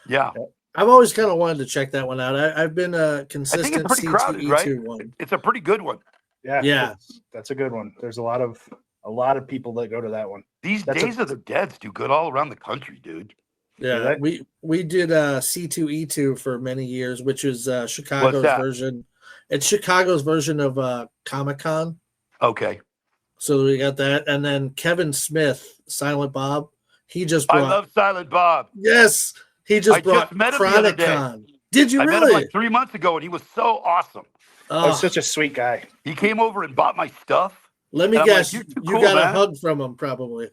Yeah.
I've always kind of wanted to check that one out. I've been a consistent
I think it's pretty crowded, right?
one.
It's a pretty good one.
Yeah.
That's a good one. There's a lot of people that go to that one.
These Days of the Deads do good all around the country, dude.
Yeah, we did C2E2 for many years, which is Chicago's version. It's Chicago's version of Comic-Con.
Okay.
So we got that, and then Kevin Smith, Silent Bob. He just brought.
I love Silent Bob.
Yes, he just brought
met him the other day.
Did you
I
really?
met him like 3 months ago, and he was so awesome.
Oh, such a sweet guy.
He came over and bought my stuff.
Let me guess, you got a hug from him, probably.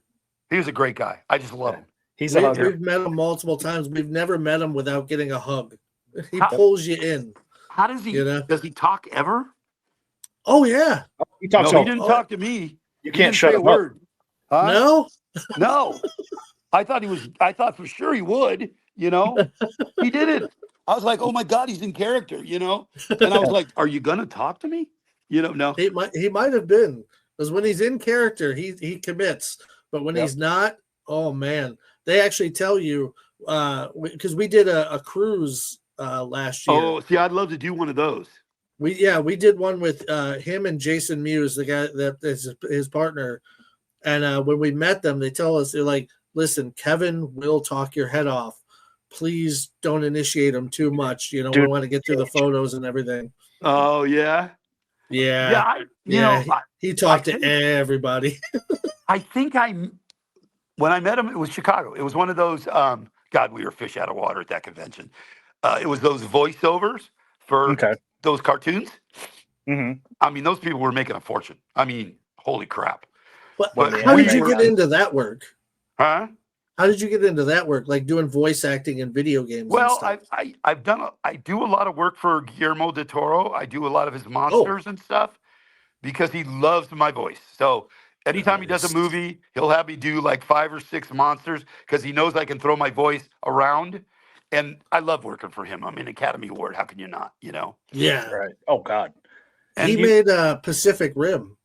He was a great guy. I just love him.
He's a hugger.
We've met him multiple times. We've never met him without getting a hug. He pulls you in.
How does he? Does he talk ever?
Oh yeah.
He talks.
No, he didn't talk to me.
You can't shut him up.
Huh?
No.
No. I thought for sure he would. He didn't. I was like, oh my God, he's in character. And I was like, are you gonna talk to me? No.
He might have been, because when he's in character, he commits. But when he's not, oh man, they actually tell you because we did a cruise last year.
Oh, see, I'd love to do one of those.
We did one with him and Jason Mewes, the guy that is his partner. And when we met them, they tell us, they're like, listen, Kevin will talk your head off. Please don't initiate him too much. We want to get through the photos and everything.
Oh yeah.
Yeah. He talked to everybody.
I think when I met him, it was Chicago. It was one of those, God, we were fish out of water at that convention. It was those voiceovers for those cartoons.
Mm-hmm.
I mean, those people were making a fortune. I mean, holy crap.
But how did you get into that work?
Huh?
How did you get into that work? Like doing voice acting in video games?
Well, I do a lot of work for Guillermo del Toro. I do a lot of his monsters and stuff because he loves my voice. So anytime he does a movie, he'll have me do like 5 or 6 monsters because he knows I can throw my voice around. And I love working for him. I'm an Academy Award. How can you not?
Yeah.
Right. Oh God.
And he made Pacific Rim,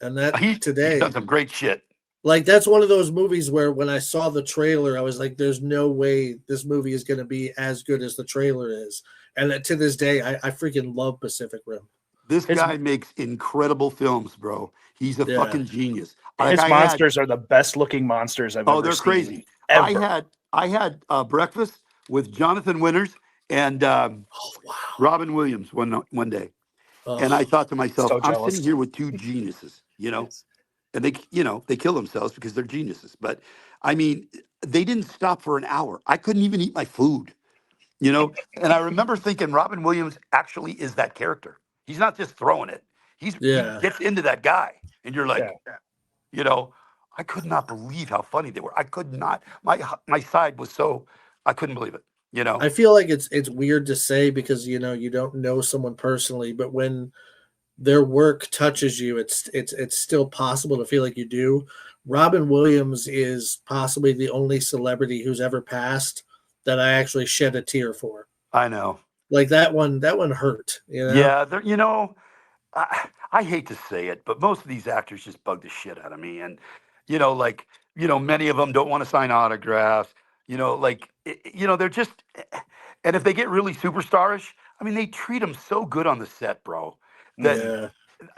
and that today
he's done some great shit.
Like that's one of those movies where when I saw the trailer, I was like, "There's no way this movie is going to be as good as the trailer is." And to this day, I freaking love Pacific Rim.
This guy makes incredible films, bro. He's a fucking genius.
His monsters are the best looking monsters I've ever seen.
Oh, they're crazy.
Ever.
I had breakfast with Jonathan Winters and Robin Williams one day, and I thought to myself, I'm sitting here with 2 geniuses, and they kill themselves because they're geniuses. But I mean, they didn't stop for an hour. I couldn't even eat my food, And I remember thinking Robin Williams actually is that character. He's not just throwing it. He gets into that guy, and you're like, I could not believe how funny they were. I could not. My side was so. I couldn't believe it.
I feel like it's weird to say because you don't know someone personally, but when their work touches you, it's still possible to feel like you do. Robin Williams is possibly the only celebrity who's ever passed that I actually shed a tear for.
I know.
Like that one hurt.
Yeah, I hate to say it, but most of these actors just bug the shit out of me, and many of them don't want to sign autographs. They're just, and if they get really superstarish, I mean, they treat them so good on the set, bro, that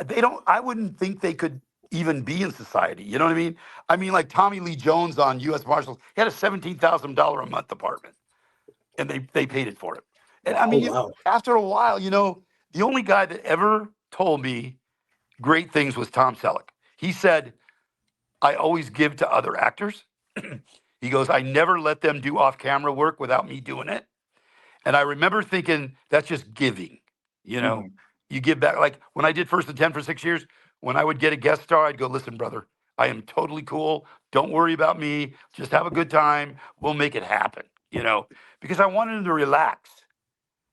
they don't. I wouldn't think they could even be in society. You know what I mean? I mean, like Tommy Lee Jones on U.S. Marshals, he had a $17,000 a month apartment, and they paid it for him. And I mean, after a while, the only guy that ever told me great things was Tom Selleck. He said, "I always give to other actors." He goes, "I never let them do off-camera work without me doing it." And I remember thinking, that's just giving, you give back. Like when I did First and 10 for 6 years, when I would get a guest star, I'd go, listen, brother, I am totally cool. Don't worry about me. Just have a good time. We'll make it happen, because I wanted him to relax.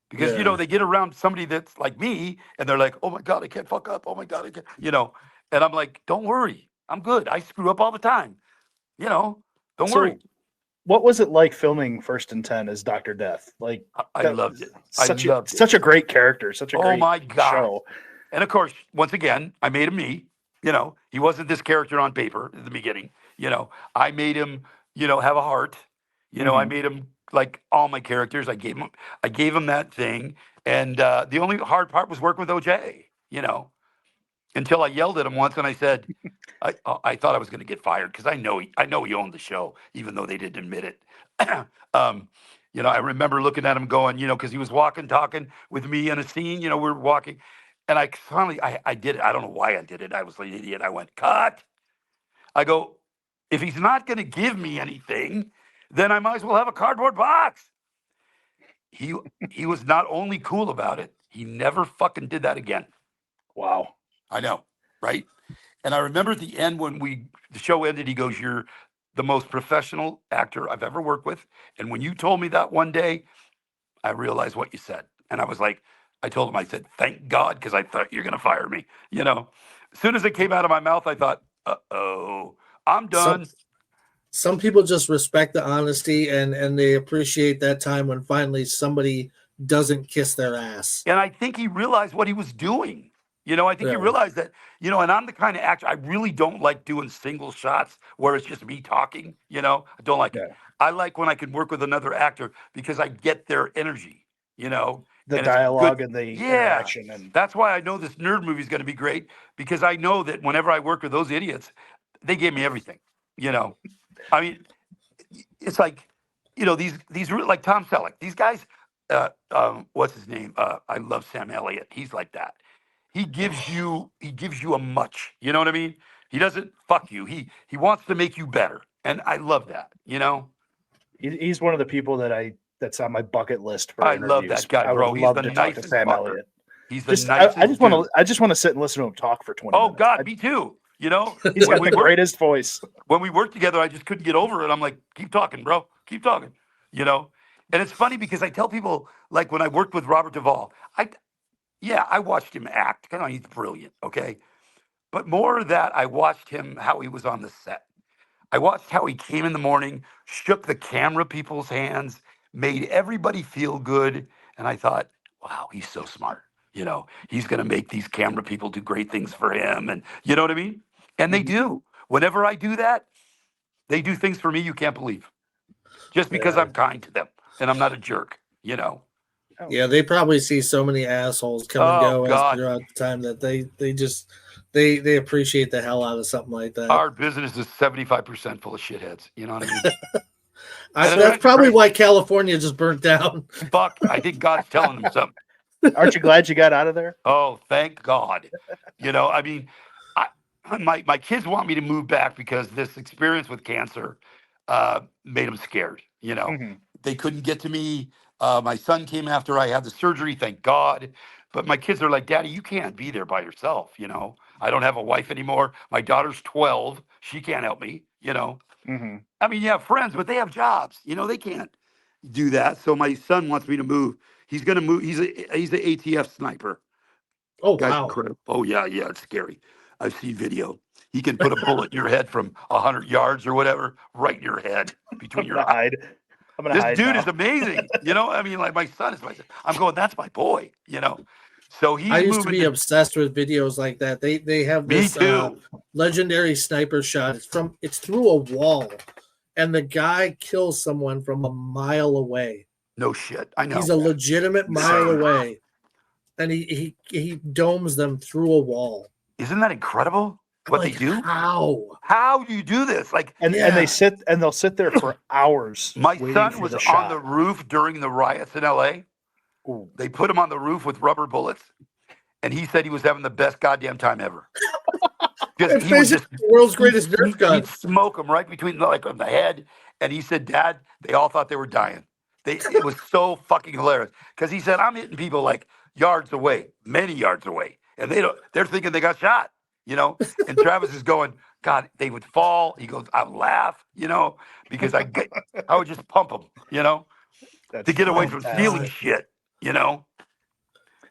Because, they get around somebody that's like me and they're like, oh my God, I can't fuck up. Oh my God, I can't, and I'm like, don't worry. I'm good. I screw up all the time. Don't worry.
What was it like filming First and 10 as Dr. Death? Like,
I loved it.
Such a great character, such a great
my God.
show.
And of course, once again, I made him me. He wasn't this character on paper at the beginning. I made him, have a heart. I made him like all my characters. I gave him that thing. And the only hard part was working with OJ, until I yelled at him once and I said, I thought I was going to get fired because I know he owned the show, even though they didn't admit it. I remember looking at him going, because he was talking with me in a scene, we were walking. And I finally, I did it. I don't know why I did it. I was an idiot. I went, cut. I go, if he's not going to give me anything, then I might as well have a cardboard box. He was not only cool about it, he never fucking did that again.
Wow.
I know, right? And I remember at the end when the show ended, he goes, you're the most professional actor I've ever worked with. And when you told me that one day, I realized what you said. And I was like, I told him, I said, thank God, because I thought you're going to fire me. As soon as it came out of my mouth, I thought, uh-oh, I'm done.
Some people just respect the honesty and they appreciate that time when finally somebody doesn't kiss their ass.
And I think he realized what he was doing. I think he realized that, and I'm the kind of actor, I really don't like doing single shots where it's just me talking, I don't like it. I like when I can work with another actor because I get their energy,
The dialogue and the interaction. And
that's why I know this nerd movie is going to be great, because I know that whenever I work with those idiots, they gave me everything, I mean, it's like, these like Tom Selleck, these guys, what's his name? I love Sam Elliott. He's like that. He gives you a much, you know what I mean? He doesn't fuck you. He wants to make you better. And I love that,
He's one of the people that's on my bucket list for
I
interviews.
love that guy, bro.
I would
He's
love
the
to talk to
nicest
Sam
fucker.
Elliott.
He's the nicest
I just want to sit and listen to him talk for 20 minutes.
Oh God, me too.
He's got the greatest voice.
When we worked together, I just couldn't get over it. I'm like, keep talking, bro. Keep talking. And it's funny because I tell people, like when I worked with Robert Duvall, I watched him act. He's brilliant, okay? But more that I watched him, how he was on the set. I watched how he came in the morning, shook the camera people's hands, made everybody feel good. And I thought, wow, he's so smart. He's going to make these camera people do great things for him. And you know what I mean? And they do. Whenever I do that, they do things for me you can't believe. Just because I'm kind to them and I'm not a jerk,
Yeah, they probably see so many assholes come and go throughout the time that they appreciate the hell out of something like that.
Our business is 75% full of shitheads. You know what I mean?
That's probably why California just burnt down.
Fuck, I think God's telling them something.
Aren't you glad you got out of there?
Oh, thank God. I mean, my kids want me to move back because this experience with cancer made them scared. They couldn't get to me. My son came after I had the surgery, thank God. But my kids are like, Daddy, you can't be there by yourself. I don't have a wife anymore. My daughter's 12. She can't help me, I mean, you have friends, but they have jobs. They can't do that. So my son wants me to move. He's going to move. He's an ATF sniper.
Oh,
Guy's
wow.
incredible. Oh, yeah, it's scary. I've seen video. He can put a bullet in your head from 100 yards or whatever, right in your head, between your eyes. This dude is amazing. I mean, like my son is I'm going, that's my boy, So
I used to be obsessed with videos like that. They have this legendary sniper shot. It's through a wall, and the guy kills someone from a mile away.
No shit. I know.
He's a legitimate mile away, and he domes them through a wall.
Isn't that incredible? What they do? How do you do this?
And they'll sit there for hours.
My son was on the roof during the riots in LA.
Ooh.
They put him on the roof with rubber bullets, and he said he was having the best goddamn time ever.
He was just the world's greatest Nerf gun.
He'd smoke him right between on the head, and he said, "Dad, they all thought they were dying." It was so fucking hilarious because he said, "I'm hitting people like yards away, many yards away, and they're thinking they got shot, and Travis is going, God, they would fall. He goes, I would laugh, because I would just pump them,
That's
to get away from stealing
fantastic.
shit,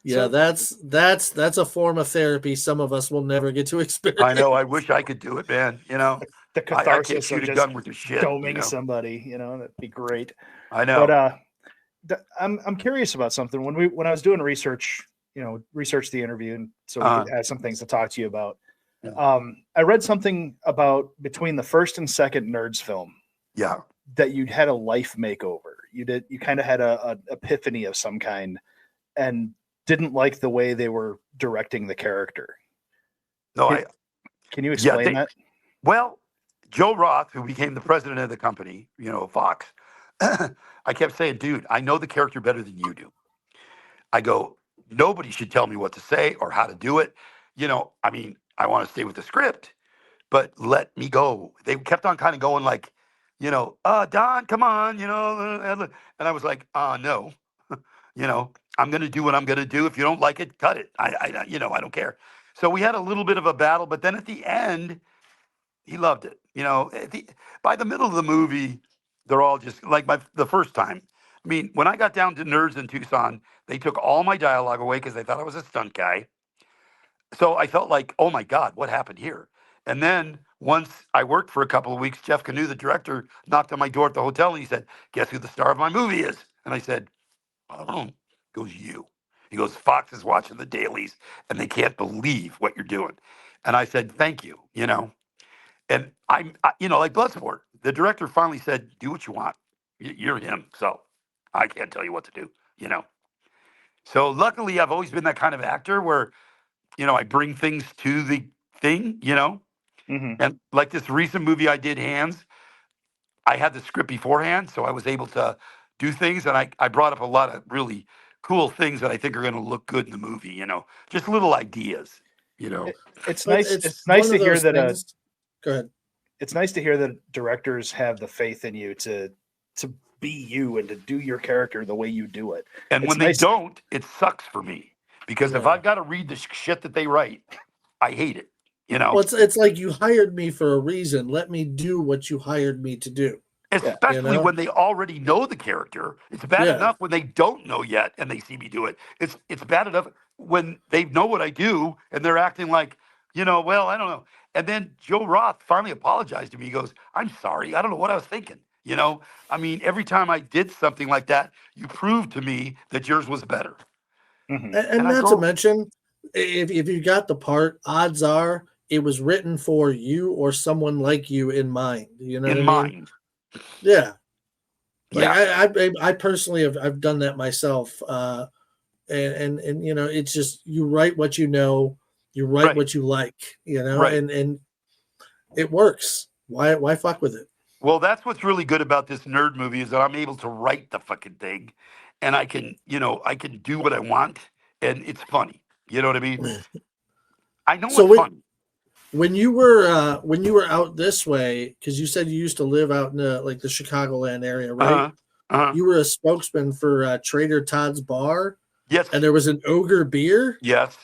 Yeah,
So-
that's a form of therapy some of us will never get to experience.
I know. I wish I could do it, man.
The
I can't
catharsis
shoot
of
a
just
gun with the shit.
doming somebody, that'd be great.
I know.
But I'm curious about something. When I was doing research, research the interview, and so we could add some things to talk to you about.
Yeah.
I read something about between the first and second Nerds film.
Yeah.
That you had a life makeover. You kind of had a epiphany of some kind, and didn't like the way they were directing the character.
No,
can you explain that?
Well, Joe Roth, who became the president of the company, Fox, I kept saying, dude, I know the character better than you do. I go, nobody should tell me what to say or how to do it. I want to stay with the script, but let me go. They kept on kind of going like, Don, come on, and I was like, no, I'm going to do what I'm going to do. If you don't like it, cut it. I don't care. So we had a little bit of a battle, but then at the end, he loved it. By the middle of the movie, they're all just like the first time. I mean, when I got down to Nerds in Tucson, they took all my dialogue away because they thought I was a stunt guy. So I felt like, oh my God, what happened here? And then once I worked for a couple of weeks, Jeff Canoe, the director, knocked on my door at the hotel and he said, guess who the star of my movie is? And I said, oh. He goes, you. He goes, Fox is watching the dailies and they can't believe what you're doing. And I said, thank you, And like Bloodsport, the director finally said, do what you want. You're him. So I can't tell you what to do, So luckily, I've always been that kind of actor where, I bring things to the thing,
Mm-hmm.
And like this recent movie I did, Hands, I had the script beforehand, so I was able to do things. And I brought up a lot of really cool things that I think are going to look good in the movie, just little ideas,
It's
But
nice. It's
one
nice
of
to hear
those
that.
things- Go ahead.
It's nice to hear that directors have the faith in you to be you and to do your character the way you do it.
And when
nice.
they don't, it sucks for me because if
Yeah.
I've got to read the shit that they write, I hate it.
Well, it's like you hired me for a reason. Let me do what you hired me to do.
Especially when they already know the character. It's bad enough when they don't know yet and they see me do it. It's bad enough when they know what I do and they're acting like, well, I don't know. And then Joe Roth finally apologized to me. He goes, I'm sorry. I don't know what I was thinking. I mean, every time I did something like that, you proved to me that yours was better.
Mm-hmm.
And not to mention, if you got the part, odds are it was written for you or someone like you in mind. You know
in
what I mean?
mind.
Yeah.
Yeah.
I personally I've done that myself. And it's just you write what you know, you write what you like, and it works. Why fuck with it?
Well, that's what's really good about this nerd movie is that I'm able to write the fucking thing and I can do what I want and it's funny. You know what I mean? I know it's funny.
When you were out this way, because you said you used to live out in the Chicagoland area, right? You were a spokesman for Trader Todd's Bar.
Yes.
And there was an Ogre beer.
Yes.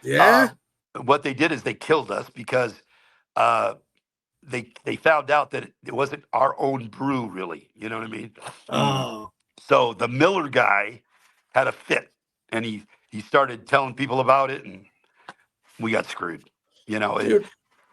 Yeah.
What they did is they killed us because they found out that it wasn't our own brew, really. You know what I mean?
Oh.
So the Miller guy had a fit, and he started telling people about it, and we got screwed.
Dude,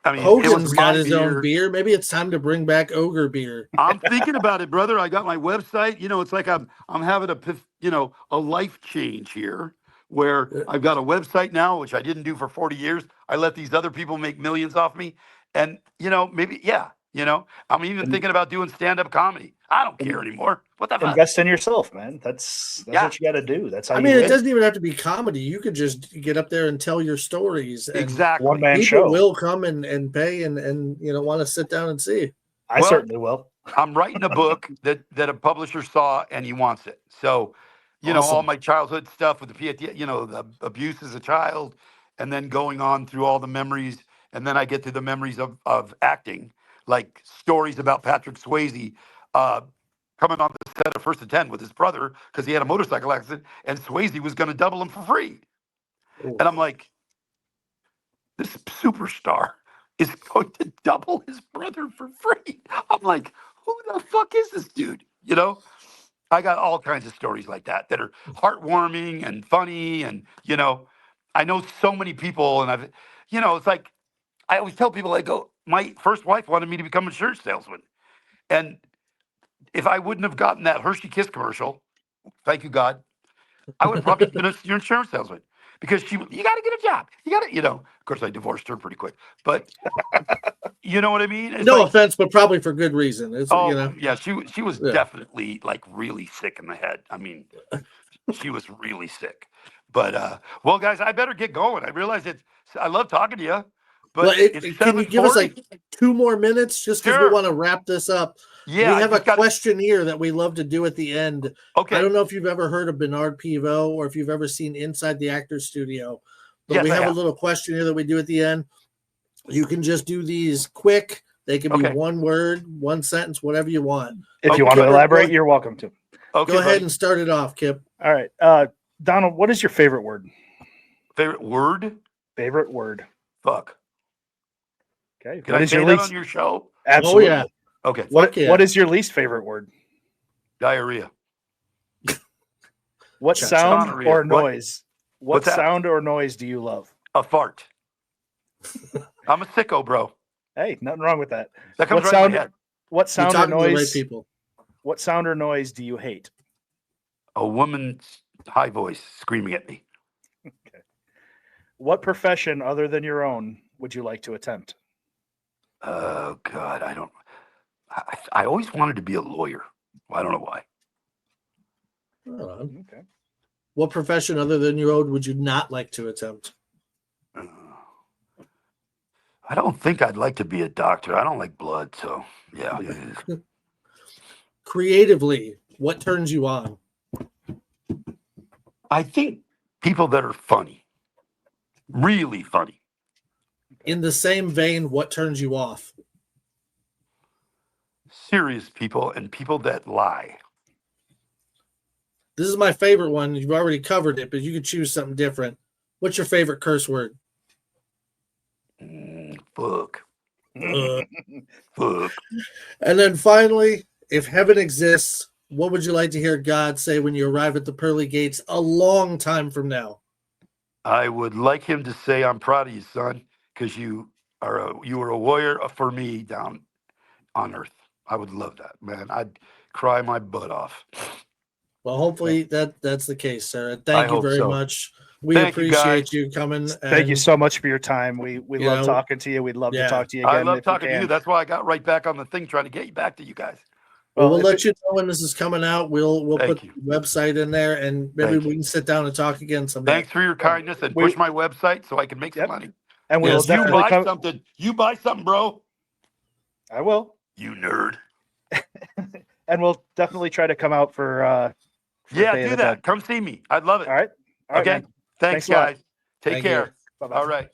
I mean,
Hogan's got his own beer. Maybe it's time to bring back Ogre beer.
I'm thinking about it, brother. I got my website. It's like I'm having a life change here where I've got a website now, which I didn't do for 40 years. I let these other people make millions off me. And, maybe, I'm even thinking about doing stand-up comedy. I don't care anymore. What the fuck?
Invest in yourself, man. That's what you got to do. That's how
it doesn't even have to be comedy. You could just get up there and tell your stories. And
exactly.
One-man
people
show.
will come and pay and want to sit down and see.
I certainly will.
I'm writing a book that a publisher saw and he wants it. So,
Awesome.
all my childhood stuff with the PTSD, the abuse as a child, and then going on through all the memories. And then I get to the memories of acting, like stories about Patrick Swayze. coming on the set of First and 10 with his brother because he had a motorcycle accident, and Swayze was going to double him for free.
Ooh.
And I'm like, this superstar is going to double his brother for free. I'm like, who the fuck is this dude? You know, I got all kinds of stories like that that are heartwarming and funny. And, you know, I know so many people, and I've, you know, it's like, I always tell people, I go, my first wife wanted me to become a insurance salesman. And if I wouldn't have gotten that Hershey Kiss commercial, thank you, God, I would have probably been your insurance salesman because you got to get a job. You got to, you know, of course I divorced her pretty quick, but you know what I mean? It's
No
like,
offense, but probably for good reason. It's,
oh,
you know,
yeah, she was definitely like really sick in the head. I mean, she was really sick. But well, guys, I better get going. I realize I love talking to you, but
well,
it's
can you give us
7:40.
like 2 more minutes just because we
Sure.
want to wrap this up?
Yeah,
we have a
just gotta-
questionnaire that we love to do at the end.
Okay.
I don't know if you've ever heard of Bernard Pivot or if you've ever seen Inside the Actors Studio, but
Yes,
we
I
have a
have.
little questionnaire that we do at the end. You can just do these quick. They can be
Okay.
1 word, 1 sentence, whatever you want.
If you
Okay.
want to elaborate, you're welcome to.
Okay,
Go ahead
buddy.
and start it off, Kip.
All right. Donald, what is your favorite word?
Favorite word?
Favorite word.
Fuck.
Okay.
Can
What
I
is
say
your
that
least?
on your show?
Absolutely.
Oh, yeah.
Okay.
Fuck yeah.
What is your least favorite word?
Diarrhea.
What
Cha-cha.
sound
Gonorrhea.
or
What?
noise? What
What's that?
sound or noise do you love?
A fart. I'm a sicko, bro.
Hey, nothing wrong with that.
That comes
What
right in
sound?
my head.
What
You're
sound or
talking to the right
noise?
people.
What sound or noise do you hate?
A woman's high voice screaming at me.
What profession other than your own would you like to attempt?
Oh God, I don't. I always wanted to be a lawyer. Well, I don't know why.
Okay.
What profession other than your own would you not like to attempt?
I don't think I'd like to be a doctor. I don't like blood, so yeah.
Creatively, what turns you on?
I think people that are funny, really funny.
In the same vein, what turns you off?
Serious people and people that lie.
This is my favorite one. You've already covered it, but you could choose something different. What's your favorite curse word?
Fuck.
Uh,
Fuck.
and then finally, if heaven exists, what would you like to hear God say when you arrive at the pearly gates a long time from now?
I would like him to say, "I'm proud of you, son, because you were a warrior for me down on earth." I would love that, man. I'd cry my butt off.
Well, hopefully that's the case, sir.
I
Thank you
hope
very
so.
much. We
Thank you,
appreciate
guys.
you coming.
Thank you
and-
so much for your time. We
You
love
know,
talking to you. We'd love
yeah.
to talk to you
I
again.
love
if we
talking to you.
can.
That's why I got right back on the thing, trying to get you back to you guys.
Well, we'll
if
let you know when this is coming out. We'll
Thank
put
you.
the website in there, and maybe
Thank
we
you.
can sit down and talk again someday.
Thanks for your kindness and
We-
push my website so I can make some
Yep.
money.
And we
Yes,
will
You
definitely
buy
come.
something. You buy something, bro.
I will.
You nerd.
And we'll definitely try to come out for
Yeah,
Day of
do
the
that.
Dead.
Come see me. I'd love it.
All right. All right,
Okay.
man.
Thanks,
Thanks a lot.
guys. Take
Thank you.
care.
Bye-bye.
All right.